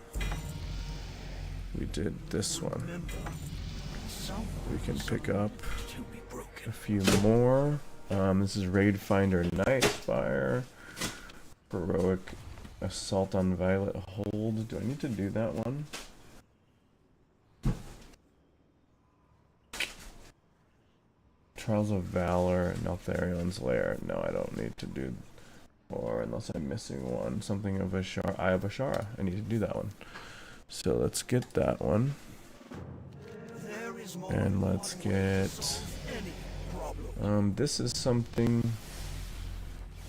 We did this one. We can pick up a few more. This is Raid Finder Nightspire. Heroic Assault on Violet Hold. Do I need to do that one? Trials of Valor, Neltharion's Lair. No, I don't need to do, or unless I'm missing one. Something of Ashara. Eye of Ashara. I need to do that one. So let's get that one. And let's get... this is something...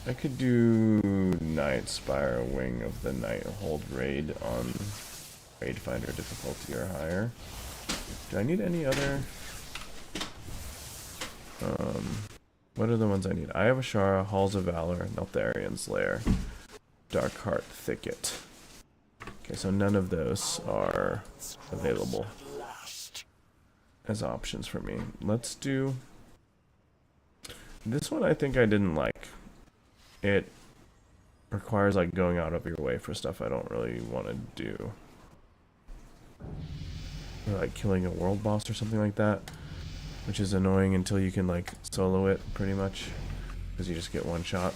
I could do Nightspire, Wing of the Night Hold Raid on Raid Finder difficulty or higher. Do I need any other... what are the ones I need? Eye of Ashara, Halls of Valor, Neltharion's Lair, Darkheart Thicket. Okay, so none of those are available as options for me. Let's do... This one I think I didn't like. It requires like going out of your way for stuff I don't really want to do. Or like killing a world boss or something like that. Which is annoying until you can like solo it pretty much. Because you just get one shot.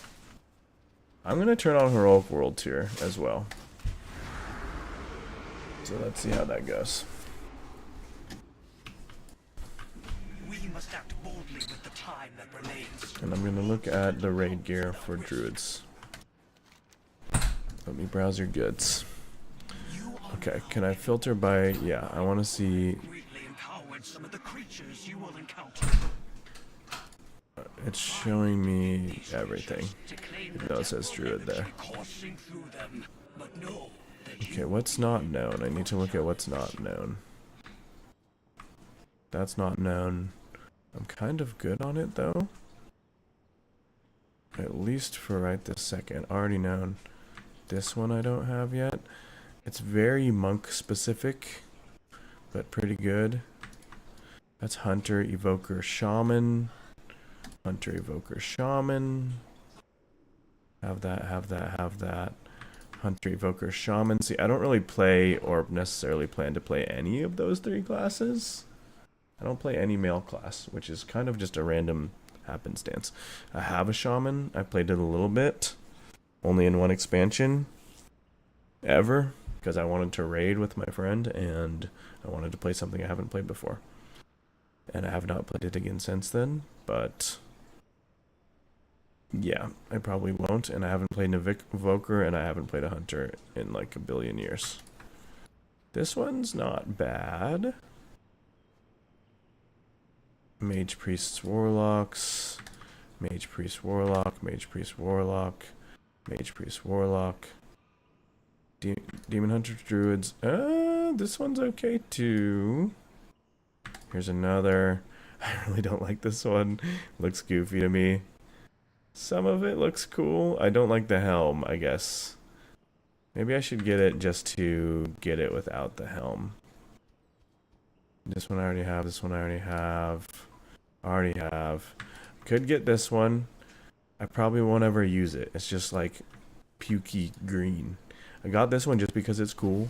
I'm going to turn on Heroic World Tier as well. So let's see how that goes. We must act boldly with the time that remains. And I'm going to look at the raid gear for druids. Let me browse your goods. Okay, can I filter by... Yeah, I want to see... Some of the creatures you will encounter. It's showing me everything. Even though it says druid there. Okay, what's not known? I need to look at what's not known. That's not known. I'm kind of good on it though. At least for right this second. Already known. This one I don't have yet. It's very monk specific, but pretty good. That's Hunter, Evoker, Shaman. Hunter, Evoker, Shaman. Have that, have that, have that. Hunter, Evoker, Shaman. See, I don't really play or necessarily plan to play any of those 3 classes. I don't play any male class, which is kind of just a random happenstance. I have a Shaman. I played it a little bit. Only in one expansion. Ever. Because I wanted to raid with my friend and I wanted to play something I haven't played before. And I have not played it again since then, but yeah, I probably won't. And I haven't played an Evoker and I haven't played a Hunter in like a billion years. This one's not bad. Mage, Priests, Warlocks. Mage, Priest, Warlock. Mage, Priest, Warlock. Mage, Priest, Warlock. Demon Hunter, Druids. this one's okay too. Here's another. I really don't like this one. Looks goofy to me. Some of it looks cool. I don't like the helm, I guess. Maybe I should get it just to get it without the helm. This one I already have. This one I already have. Could get this one. I probably won't ever use it. It's just like pukey green. I got this one just because it's cool.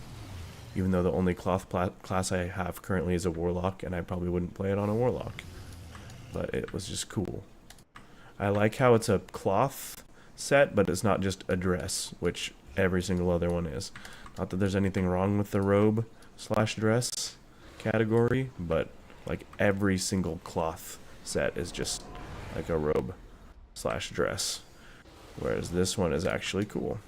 Even though the only cloth class I have currently is a warlock, and I probably wouldn't play it on a warlock. But it was just cool. I like how it's a cloth set, but it's not just a dress, which every single other one is. Not that there's anything wrong with the robe / dress category, but like every single cloth set is just like a robe / dress. Whereas this one is actually cool.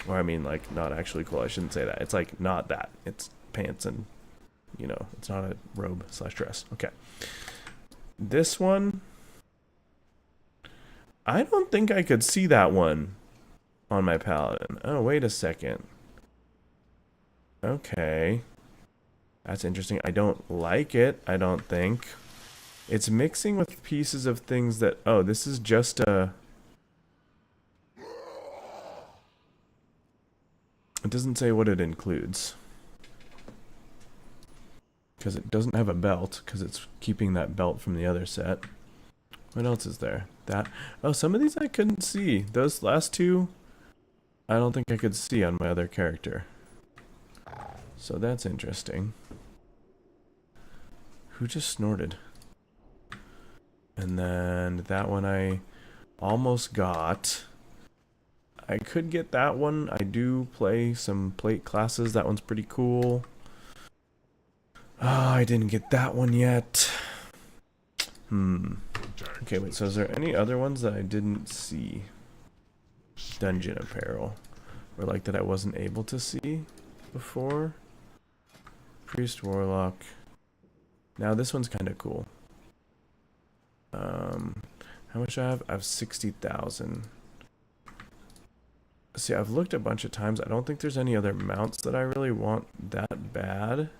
Or I mean, like, not actually cool. I shouldn't say that. It's like not that. It's pants and, you know, it's not a robe / dress. Okay. This one, I don't think I could see that one on my paladin. Oh, wait a second. Okay. That's interesting. I don't like it, I don't think. It's mixing with pieces of things that... Oh, this is just a... It doesn't say what it includes. Because it doesn't have a belt, because it's keeping that belt from the other set. What else is there? That... Oh, some of these I couldn't see. Those last two, I don't think I could see on my other character. So that's interesting. Who just snorted? And then that one I almost got. I could get that one. I do play some plate classes. That one's pretty cool. I didn't get that one yet. Okay, wait, so is there any other ones that I didn't see? Dungeon apparel. Or like that I wasn't able to see before? Priest, Warlock. Now this one's kind of cool. How much I have? I have 60,000. See, I've looked a bunch of times. I don't think there's any other mounts that I really want that bad.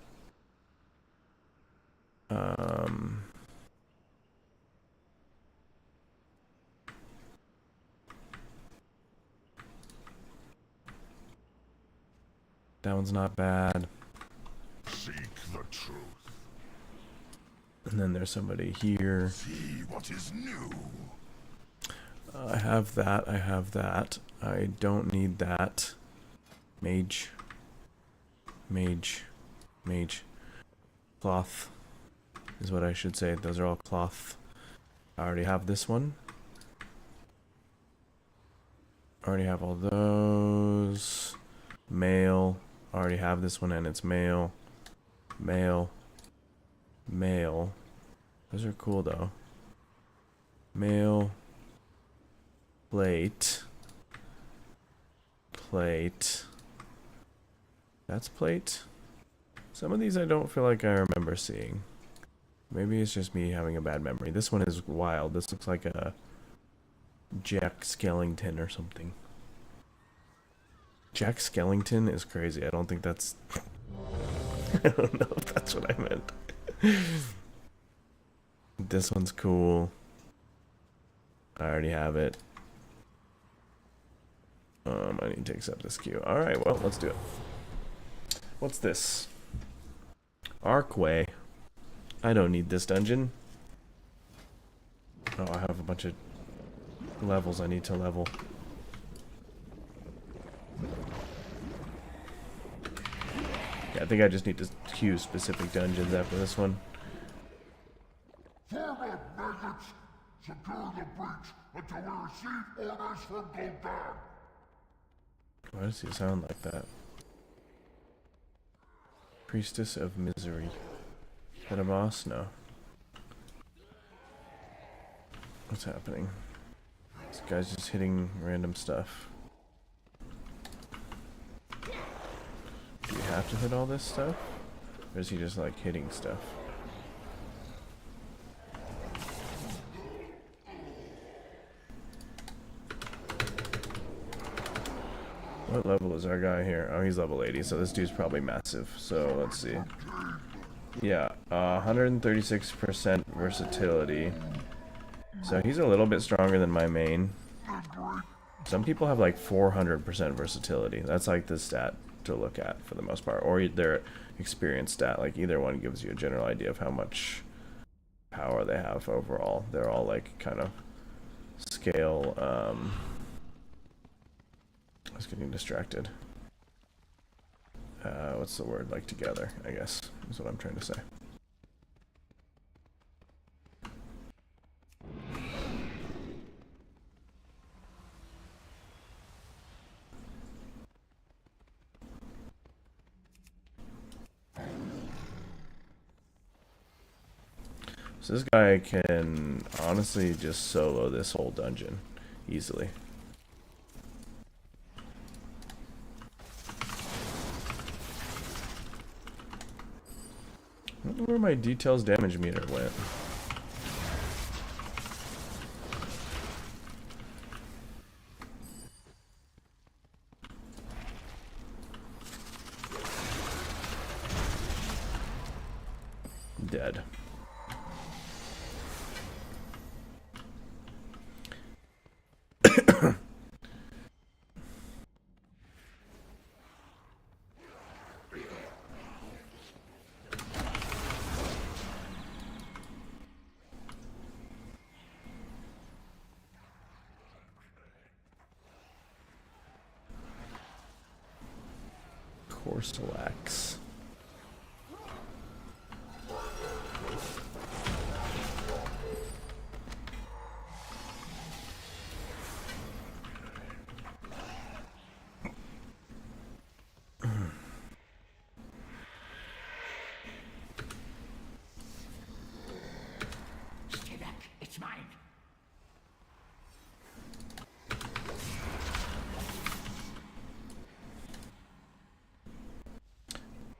That one's not bad. Seek the truth. And then there's somebody here. See what is new. I have that. I have that. I don't need that. Mage. Mage. Mage. Cloth is what I should say. Those are all cloth. I already have this one. I already have all those. Mail. I already have this one and it's mail. Mail. Mail. Those are cool though. Mail. Plate. Plate. That's plate. Some of these I don't feel like I remember seeing. Maybe it's just me having a bad memory. This one is wild. This looks like a Jack Skellington or something. Jack Skellington is crazy. I don't think that's... I don't know if that's what I meant. This one's cool. I already have it. I need to accept this queue. Alright, well, let's do it. What's this? Arcway. I don't need this dungeon. Oh, I have a bunch of levels I need to level. Yeah, I think I just need to queue specific dungeons after this one. Forward, maggots! Secure the breach until we receive orders from Veltayne. Why does he sound like that? Priestess of Misery. Is that a boss? No. What's happening? This guy's just hitting random stuff. Do you have to hit all this stuff? Or is he just like hitting stuff? What level is our guy here? Oh, he's level 80, so this dude's probably massive. So let's see. Yeah, 136% versatility. So he's a little bit stronger than my main. Some people have like 400% versatility. That's like the stat to look at for the most part. Or their experience stat. Like either one gives you a general idea of how much power they have overall. They're all like kind of scale. I was getting distracted. What's the word? Like together, I guess, is what I'm trying to say. So this guy can honestly just solo this whole dungeon easily. I don't know where my details damage meter went. Dead. Corselax. Stay back. It's mine.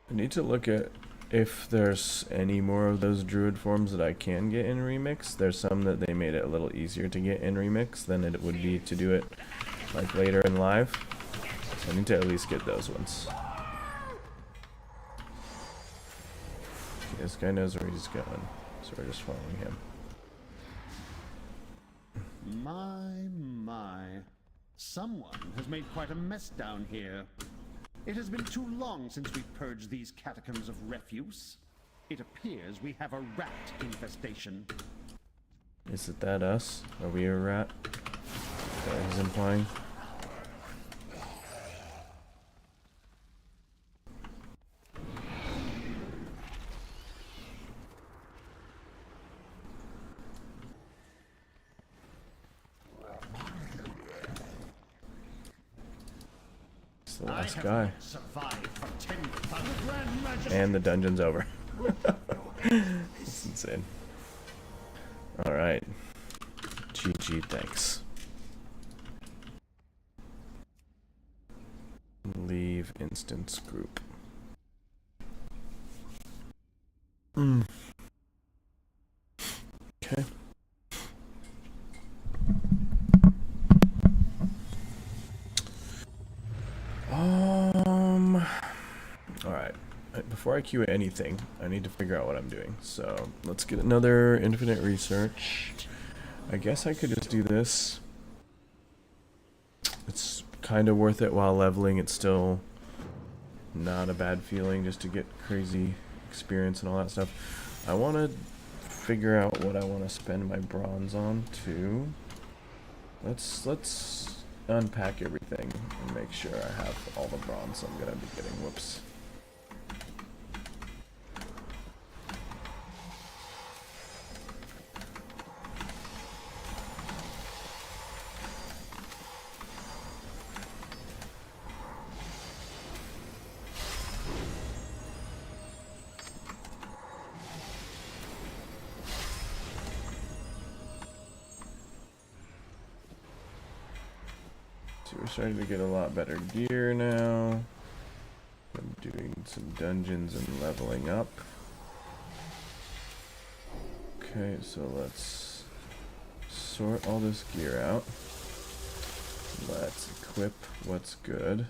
I need to look at if there's any more of those druid forms that I can get in Remix. There's some that they made it a little easier to get in Remix than it would be to do it like later in live. So I need to at least get those ones. Okay, this guy knows where he's going, so we're just following him. My. Someone has made quite a mess down here. It has been too long since we purged these catacombs of refuse. It appears we have a rat infestation. Is it that us? Are we a rat? Is that what he's implying? It's the last guy. And the dungeon's over. It's insane. Alright. GG, thanks. Leave instance group. Okay. Alright. Before I queue anything, I need to figure out what I'm doing. So, let's get another infinite research. I guess I could just do this. It's kind of worth it while leveling. It's still not a bad feeling just to get crazy experience and all that stuff. I want to figure out what I want to spend my bronze on too. Let's unpack everything and make sure I have all the bronze I'm gonna be getting. Whoops. We're starting to get a lot better gear now. I'm doing some dungeons and leveling up. Okay, so let's sort all this gear out. Let's equip what's good.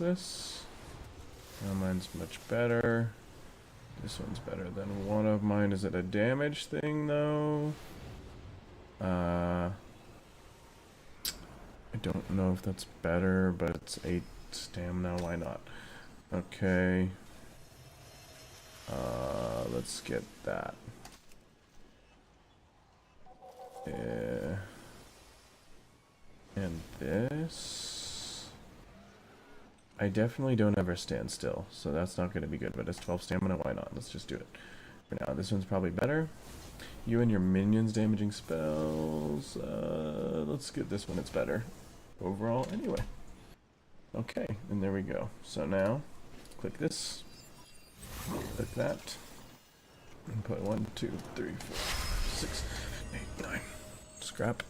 this. Now mine's much better. This one's better than one of mine. Is it a damage thing though? I don't know if that's better, but it's 8 stamina. Why not? Okay. Let's get that. Yeah. And this. I definitely don't ever stand still, so that's not going to be good, but it's 12 stamina. Why not? Let's just do it. For now, this one's probably better. You and your minions damaging spells. Let's get this one. It's better overall anyway. Okay, and there we go. So now, click this. Click that. And put 1, 2, 3, 4, 6, 8, 9. Scrap.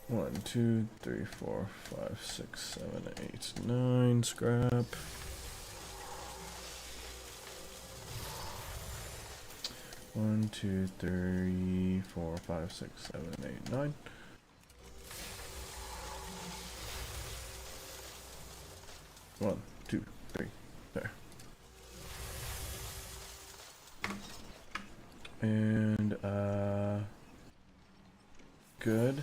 One, 2, 3, 4, 5, 6, 7, 8, 9. Scrap. 1, 2, 3, 4, 5, 6, 7, 8, 9. One, 2, 3. There. And good.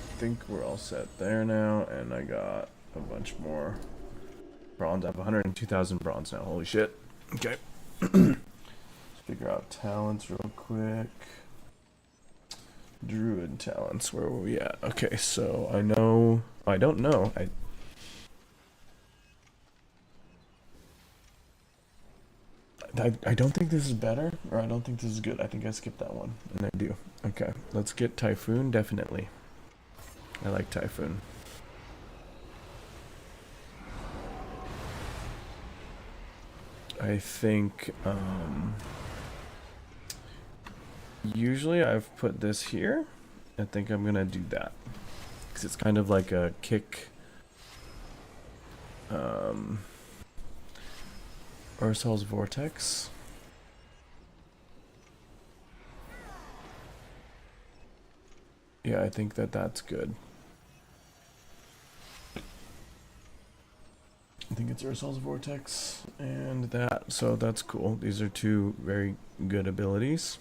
I think we're all set there now, and I got a bunch more bronze. I have 102,000 bronze now. Holy shit. Okay. Let's figure out talents real quick. Druid talents. Where were we at? Okay, so I know. I don't know. I don't think this is better, or I don't think this is good. I think I skipped that one, and I do. Okay, let's get Typhoon, definitely. I like Typhoon. I think, usually I've put this here. I think I'm gonna do that. Because it's kind of like a kick, Ursol's Vortex. Yeah, I think that's good. I think it's Ursol's Vortex and that, so that's cool. These are two very good abilities.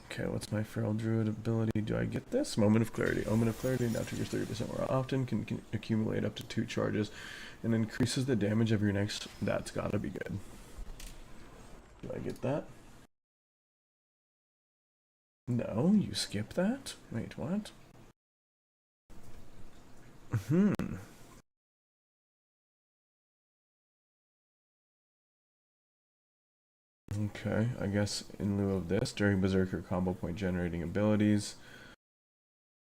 Okay, what's my Feral Druid ability? Do I get this? Moment of Clarity. Moment of Clarity now triggers 30% more often, can accumulate up to 2 charges, and increases the damage of your next... That's gotta be good. Do I get that? No, you skip that? Wait, what? Okay, I guess in lieu of this, during Berserker combo point generating abilities,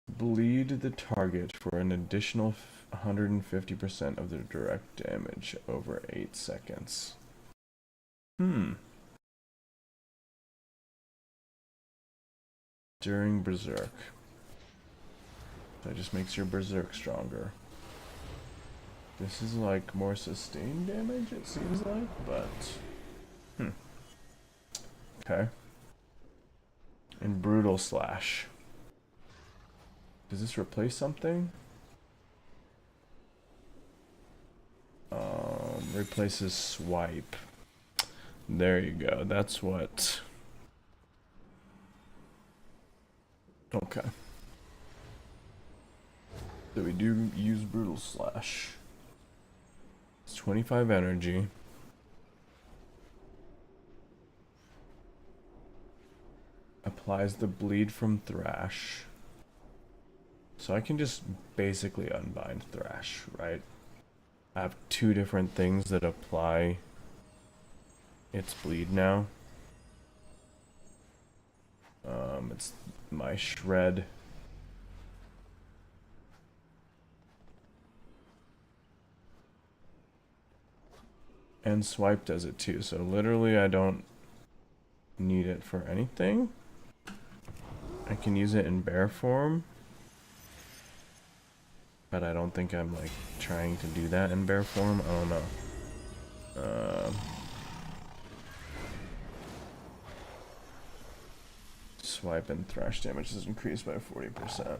bleed the target for an additional 150% of their direct damage over 8 seconds. During Berserk. That just makes your Berserk stronger. This is like more sustained damage, it seems like, but... Okay. And Brutal Slash. Does this replace something? Replaces Swipe. There you go. That's what... Okay. So we do use Brutal Slash. It's 25 energy. Applies the bleed from Thrash. So I can just basically unbind Thrash, right? I have 2 different things that apply its bleed now. It's my Shred. And Swipe does it too, so literally I don't need it for anything. I can use it in bear form. But I don't think I'm like trying to do that in bear form. I don't know. Swipe and thrash damage is increased by 40%.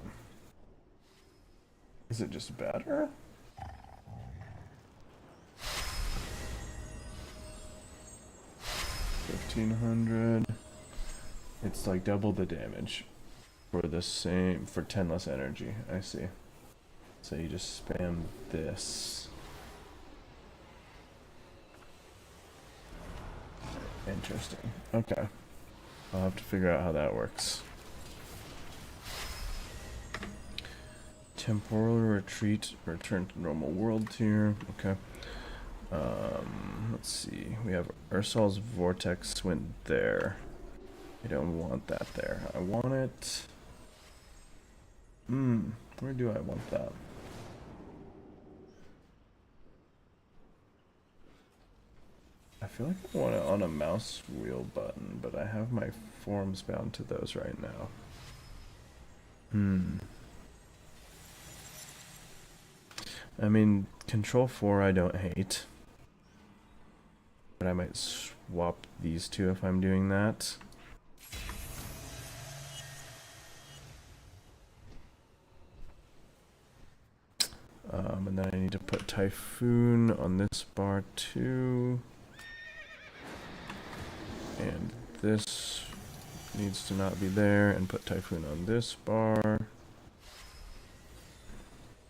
Is it just better? $1,500. It's like double the damage for the same, for 10 less energy. I see. So you just spam this. Interesting. Okay. I'll have to figure out how that works. Temporal retreat, return to normal world tier. Okay. Let's see. We have Ursol's vortex went there. I don't want that there. I want it. Where do I want that? I feel like I want it on a mouse wheel button, but I have my forms bound to those right now. I mean, Control 4 I don't hate. But I might swap these two if I'm doing that. And then I need to put Typhoon on this bar too. And this needs to not be there, and put Typhoon on this bar.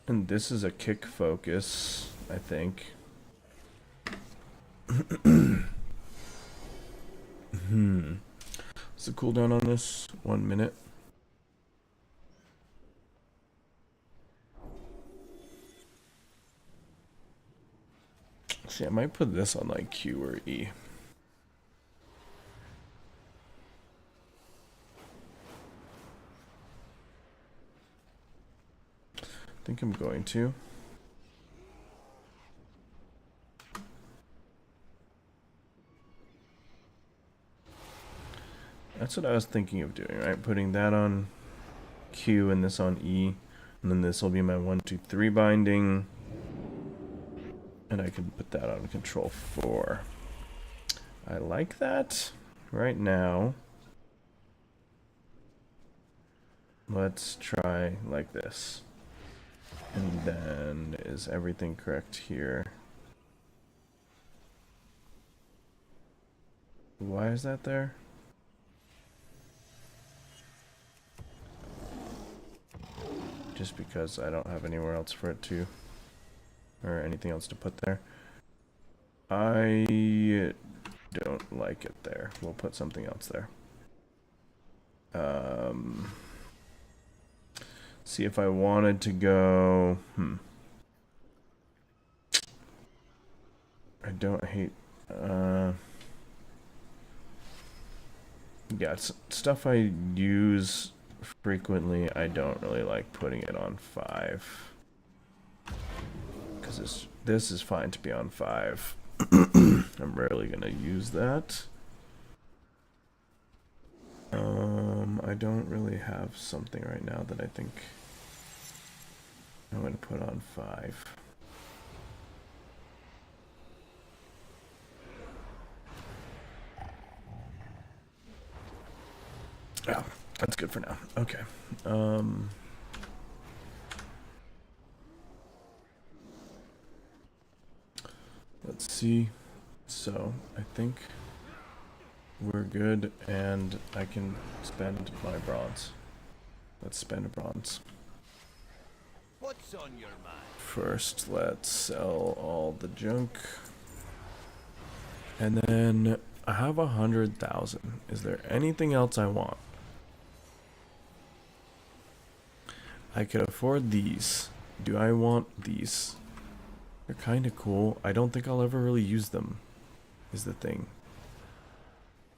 And this is a kick focus, I think. What's the cooldown on this? 1 minute. See, I might put this on like Q or E. I think I'm going to. That's what I was thinking of doing, right? Putting that on Q and this on E. And then this will be my 1, 2, 3 binding. And I can put that on Control 4. I like that. Right now, let's try like this. And then, is everything correct here? Why is that there? Just because I don't have anywhere else for it to, or anything else to put there. I don't like it there. We'll put something else there. See if I wanted to go, I don't hate, yeah, it's stuff I use frequently. I don't really like putting it on 5. Because this is fine to be on 5. I'm rarely going to use that. I don't really have something right now that I think I'm going to put on 5. Yeah, that's good for now. Okay. Let's see. So, I think we're good, and I can spend my bronze. Let's spend a bronze. What's on your mind? First, let's sell all the junk. And then I have 100,000. Is there anything else I want? I could afford these. Do I want these? They're kind of cool. I don't think I'll ever really use them, is the thing.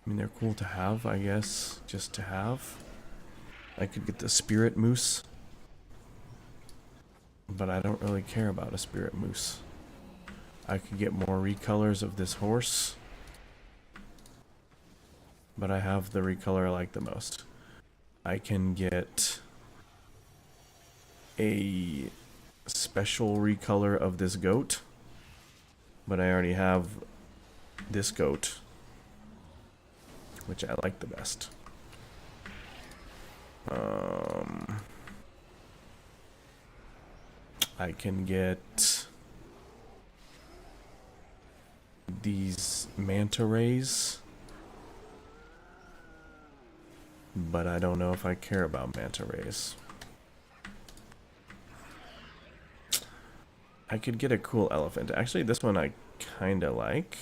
I mean, they're cool to have, I guess, just to have. I could get the spirit moose, but I don't really care about a spirit moose. I could get more recolors of this horse, but I have the recolor I like the most. I can get a special recolor of this goat, but I already have this goat, which I like the best. I can get these manta rays, but I don't know if I care about manta rays. I could get a cool elephant. Actually, this one I kind of like.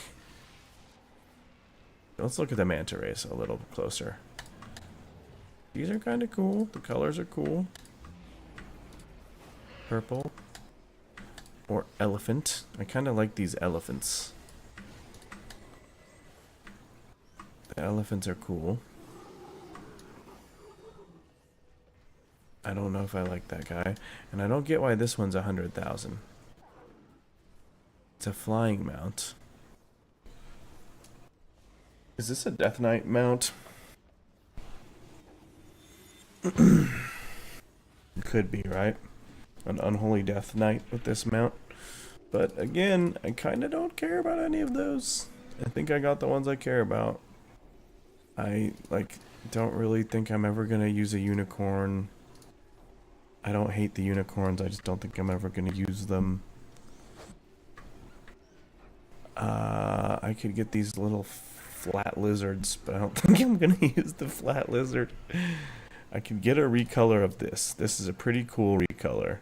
Let's look at the manta rays a little closer. These are kind of cool. The colors are cool. Purple. Or elephant. I kind of like these elephants. The elephants are cool. I don't know if I like that guy. And I don't get why this one's 100,000. It's a flying mount. Is this a Death Knight mount? Could be, right? An Unholy Death Knight with this mount. But again, I kind of don't care about any of those. I think I got the ones I care about. I, don't really think I'm ever going to use a unicorn. I don't hate the unicorns, I just don't think I'm ever going to use them. I could get these little flat lizards, but I don't think I'm going to use the flat lizard. I could get a recolor of this. This is a pretty cool recolor.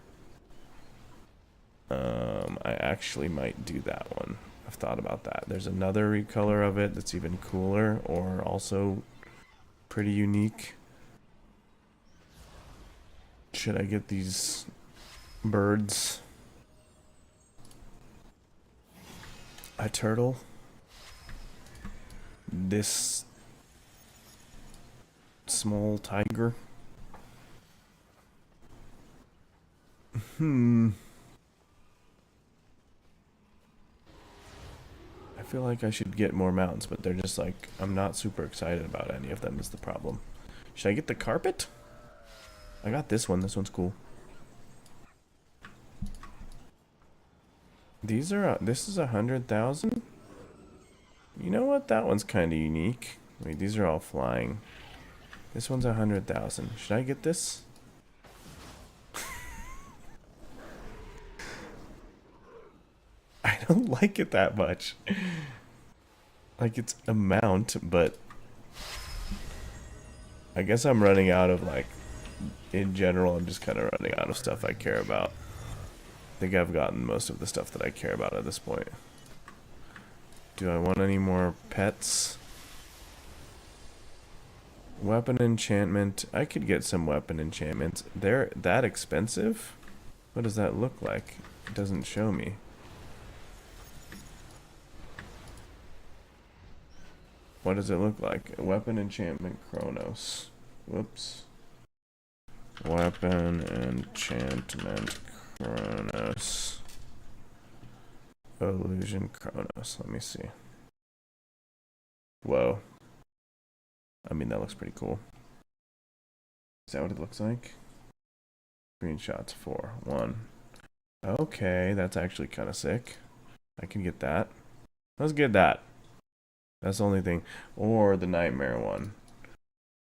I actually might do that one. I've thought about that. There's another recolor of it that's even cooler, or also pretty unique. Should I get these birds? A turtle? This small tiger? I feel like I should get more mounts, but they're just like, I'm not super excited about any of them is the problem. Should I get the carpet? I got this one. This one's cool. These are, this is 100,000? You know what? That one's kind of unique. Wait, these are all flying. This one's 100,000. Should I get this? I don't like it that much. Like, it's a mount, but I guess I'm running out of, in general, I'm just kind of running out of stuff I care about. I think I've gotten most of the stuff that I care about at this point. Do I want any more pets? Weapon enchantment. I could get some weapon enchantments. They're that expensive? What does that look like? It doesn't show me. What does it look like? Weapon enchantment Chronos. Whoops. Weapon enchantment Chronos. Illusion Chronos. Let me see. Whoa. I mean, that looks pretty cool. Is that what it looks like? Screenshots 4. 1. Okay, that's actually kind of sick. I can get that. Let's get that. That's the only thing. Or the nightmare one.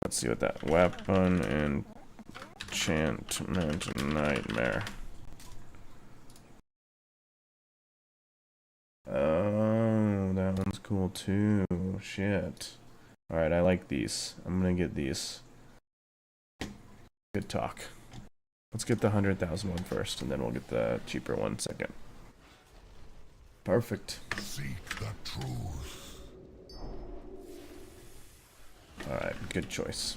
Let's see what that. Weapon enchantment nightmare. Oh, that one's cool too. Shit. Alright, I like these. I'm gonna get these. Good talk. Let's get the 100,000 one first, and then we'll get the cheaper one second. Perfect. Seek the truth. Alright, good choice.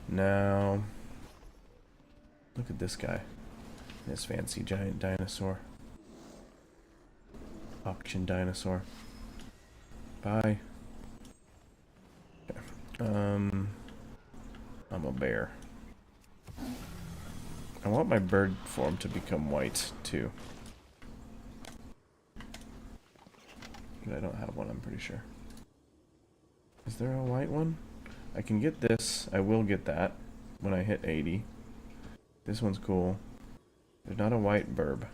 Now, look at this guy. This fancy giant dinosaur. Auction dinosaur. Bye. Okay. I'm a bear. I want my bird form to become white, too. But I don't have one, I'm pretty sure. Is there a white one? I can get this. I will get that when I hit 80. This one's cool. There's not a white burb.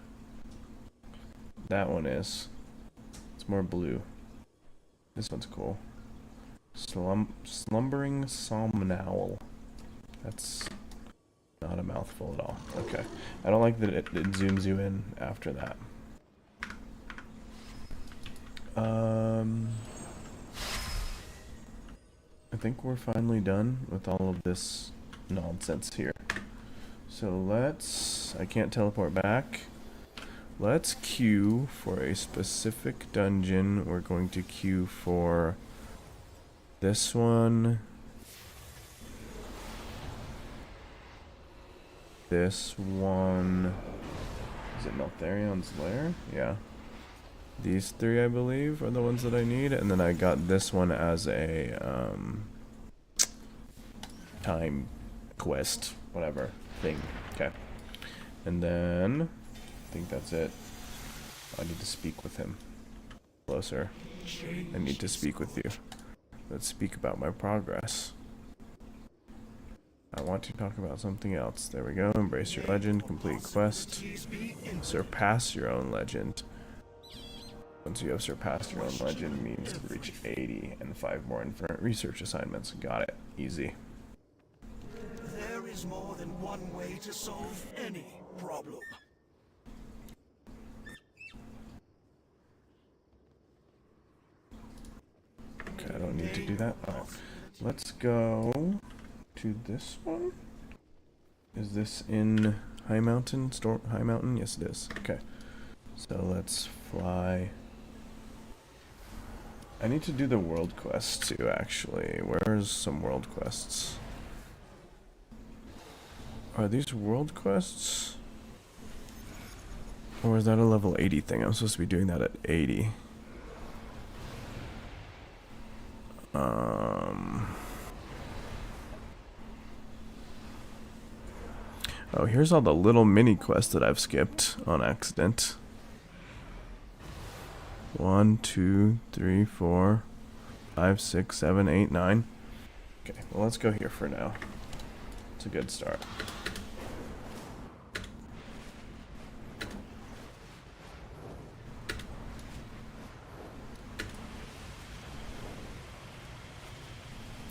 That one is. It's more blue. This one's cool. Slumbering somnowl. That's not a mouthful at all. Okay. I don't like that it zooms you in after that. I think we're finally done with all of this nonsense here. So let's... I can't teleport back. Let's queue for a specific dungeon. We're going to queue for this one. This one. Is it Veltayne's lair? Yeah. These three, I believe, are the ones that I need. And then I got this one as a time quest, whatever thing. Okay. And then I think that's it. I need to speak with him. Hello, sir. I need to speak with you. Let's speak about my progress. I want to talk about something else. There we go. Embrace your legend. Complete quest. Surpass your own legend. Once you have surpassed your own legend, means to reach 80 and 5 more infinite research assignments. Got it. Easy. There is more than one way to solve any problem. Okay, I don't need to do that. Alright. Let's go to this one. Is this in High Mountain? High Mountain? Yes, it is. Okay. So let's fly. I need to do the world quest too, actually. Where's some world quests? Are these world quests? Or is that a level 80 thing? I'm supposed to be doing that at 80. Oh, here's all the little mini quests that I've skipped on accident. 1, 2, 3, 4, 5, 6, 7, 8, 9. Okay, well, let's go here for now. It's a good start.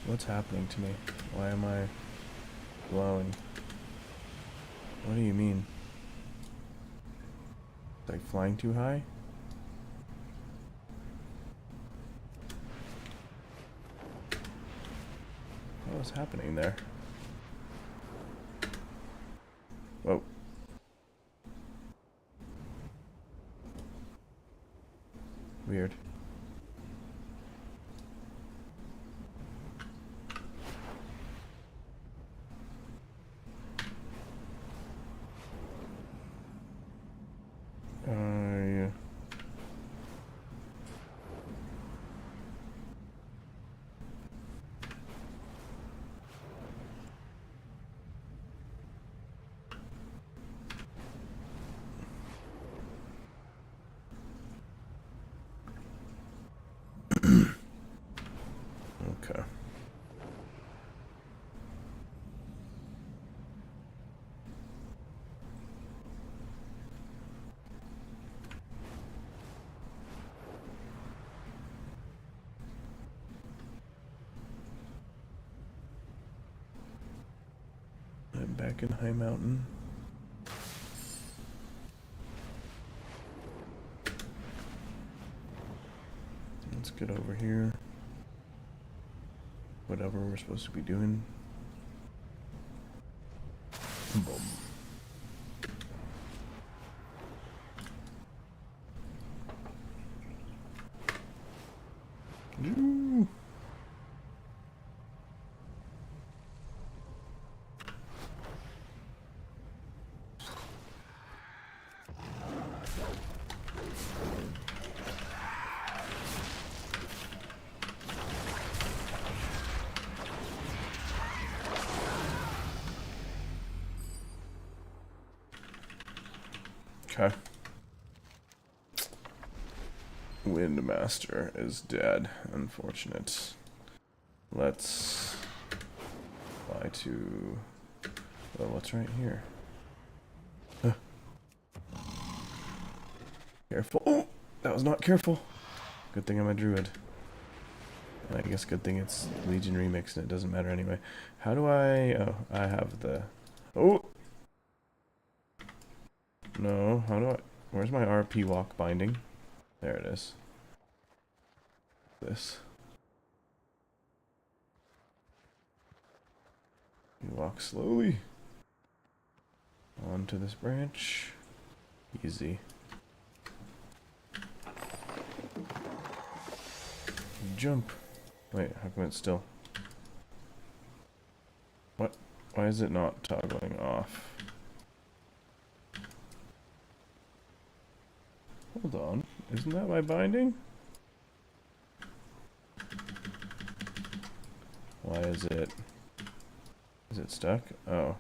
What's happening to me? Why am I glowing? What do you mean? Like flying too high? What was happening there? Whoa. Weird. Yeah. Okay. I'm back in High Mountain. Let's get over here. Whatever we're supposed to be doing. Boom. Ooh. Okay. Windmaster is dead. Unfortunate. Let's fly to... Well, what's right here? Careful. Oh, that was not careful. Good thing I'm a druid. I guess good thing it's Legion Remix and it doesn't matter anyway. How do I... Oh, I have the... Oh! No, how do I... Where's my RP walk binding? There it is. This. You walk slowly. Onto this branch. Easy. Jump. Wait, how come it's still... What? Why is it not toggling off? Hold on. Isn't that my binding? Why is it... Is it stuck? Oh.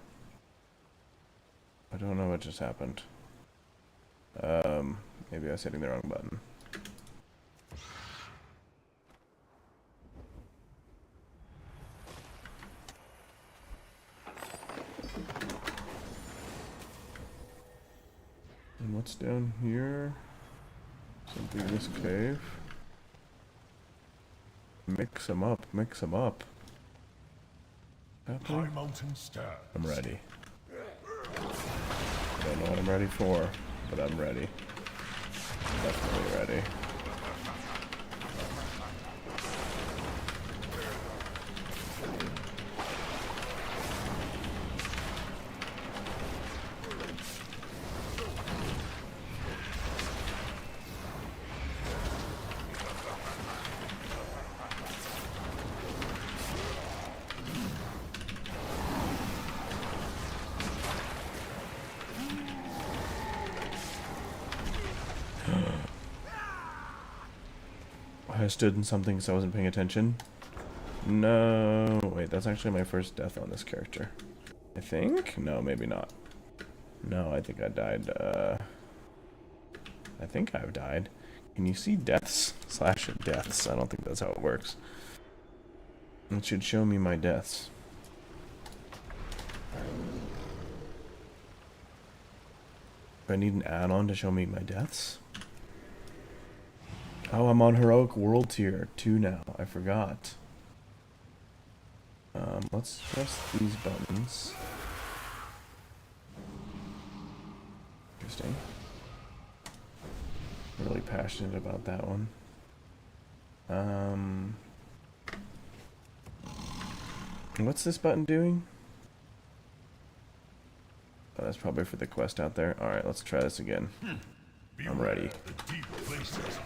I don't know what just happened. Maybe I was hitting the wrong button. And what's down here? Something in this cave. Mix them up, mix them up. High mountain stands. I'm ready. Don't know what I'm ready for, but I'm ready. Definitely ready. I stood in something so I wasn't paying attention. No, wait, that's actually my first death on this character. I think? No, maybe not. No, I think I died, I think I've died. Can you see deaths? Slash deaths. I don't think that's how it works. It should show me my deaths. Do I need an add-on to show me my deaths? Oh, I'm on Heroic World Tier 2 now. I forgot. Let's press these buttons. Interesting. Really passionate about that one. What's this button doing? Oh, that's probably for the quest out there. Alright, let's try this again. I'm ready. The deep places of the earth.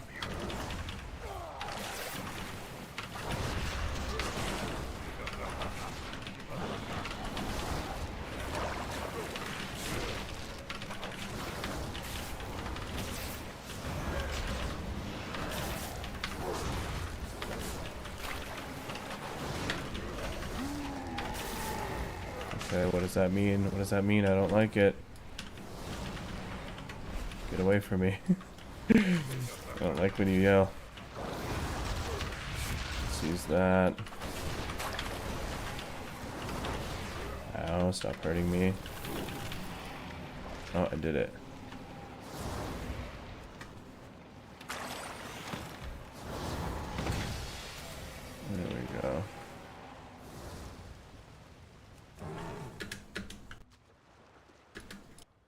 Okay, what does that mean? What does that mean? I don't like it. Get away from me. I don't like when you yell. Let's use that. Ow, stop hurting me. Oh, I did it. There we go.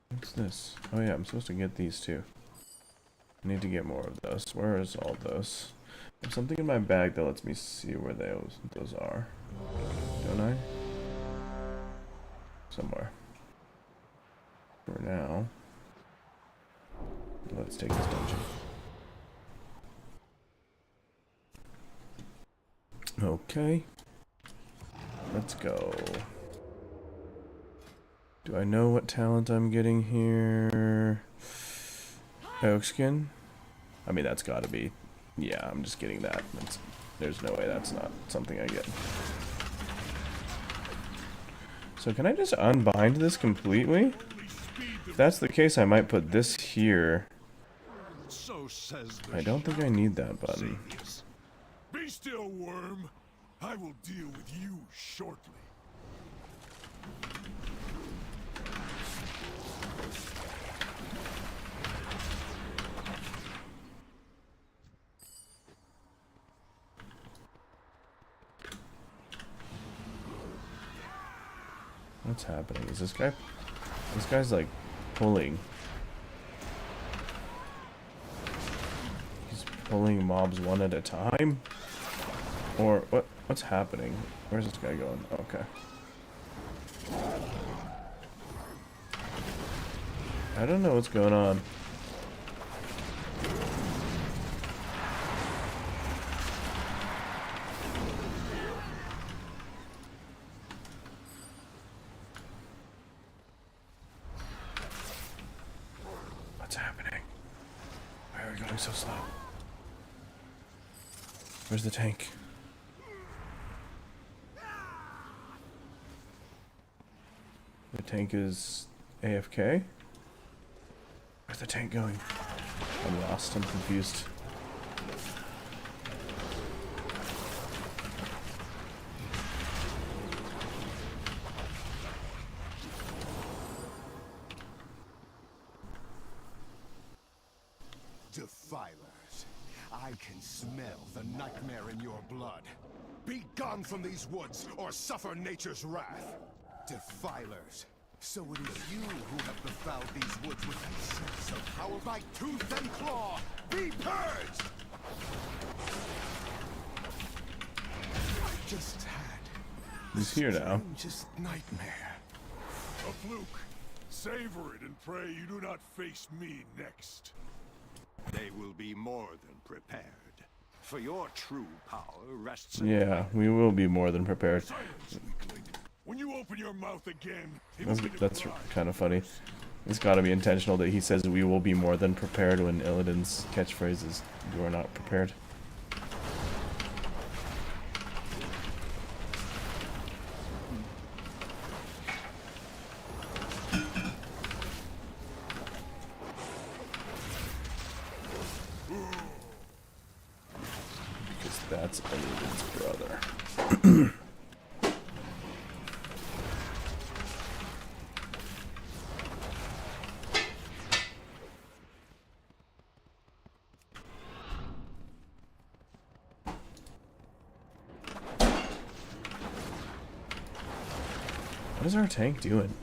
What's this? Oh yeah, I'm supposed to get these too. I need to get more of those. Where is all those? There's something in my bag that lets me see where those are. Don't I? Somewhere. For now, let's take this dungeon. Okay. Let's go. Do I know what talent I'm getting here? Oak skin? I mean, that's gotta be... Yeah, I'm just getting that. There's no way that's not something I get. So can I just unbind this completely? If that's the case, I might put this here. So says I don't think I need that button. Be still, worm. I will deal with you shortly. What's happening? Is this guy... This guy's like pulling. He's pulling mobs one at a time? Or what's happening? Where's this guy going? Okay. I don't know what's going on. What's happening? Why are we going so slow? Where's the tank? The tank is AFK? Where's the tank going? I'm lost, I'm confused. Defilers, I can smell the nightmare in your blood. Be gone from these woods, or suffer nature's wrath. Defilers, so it is you who have befouled these woods with a sense of power by tooth and claw. Be purged! I just had He's here now. strangest nightmare. A fluke. Savor it and pray you do not face me next. They will be more than prepared. For your true power rests in Yeah, we will be more than prepared. Silence, weakling. When you open your mouth again, That's kind of funny. It's got to be intentional that he says we will be more than prepared when Illidan's catchphrase is you are not prepared. Because that's Illidan's brother. What is our tank doing?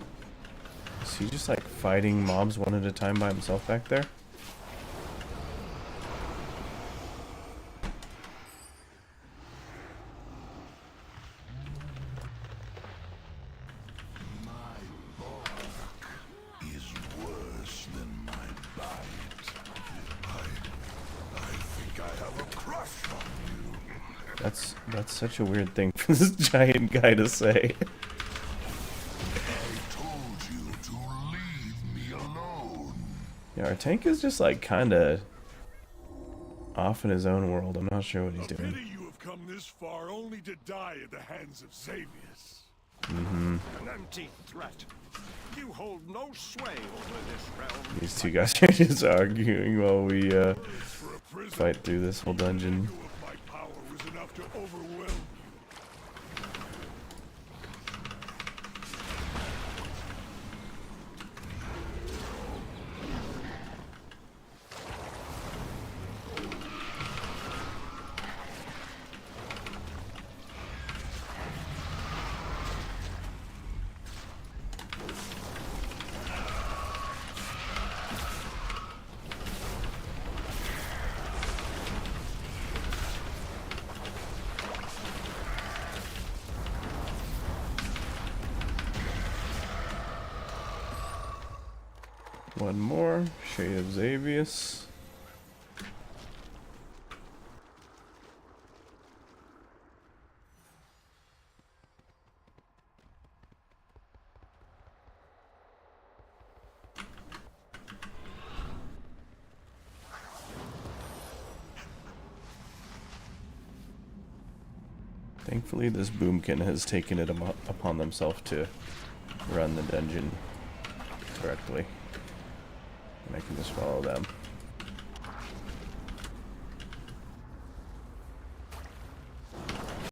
Is he just like fighting mobs one at a time by himself back there? Is worse than my bite. I think I have a crush on you. That's such a weird thing for this giant guy to say. I told you to leave me alone. Yeah, our tank is just like kinda off in his own world. I'm not sure what he's A doing. pity you have come this far only to die at the hands of Xavius. an empty threat. You hold no sway over this realm. These two guys are just arguing while we For a prisoner, fight through this whole dungeon. you of my power was enough to overwhelm you. One more. Shade of Xavius. Thankfully, this boomkin has taken it upon themselves to run the dungeon correctly. And I can just follow them.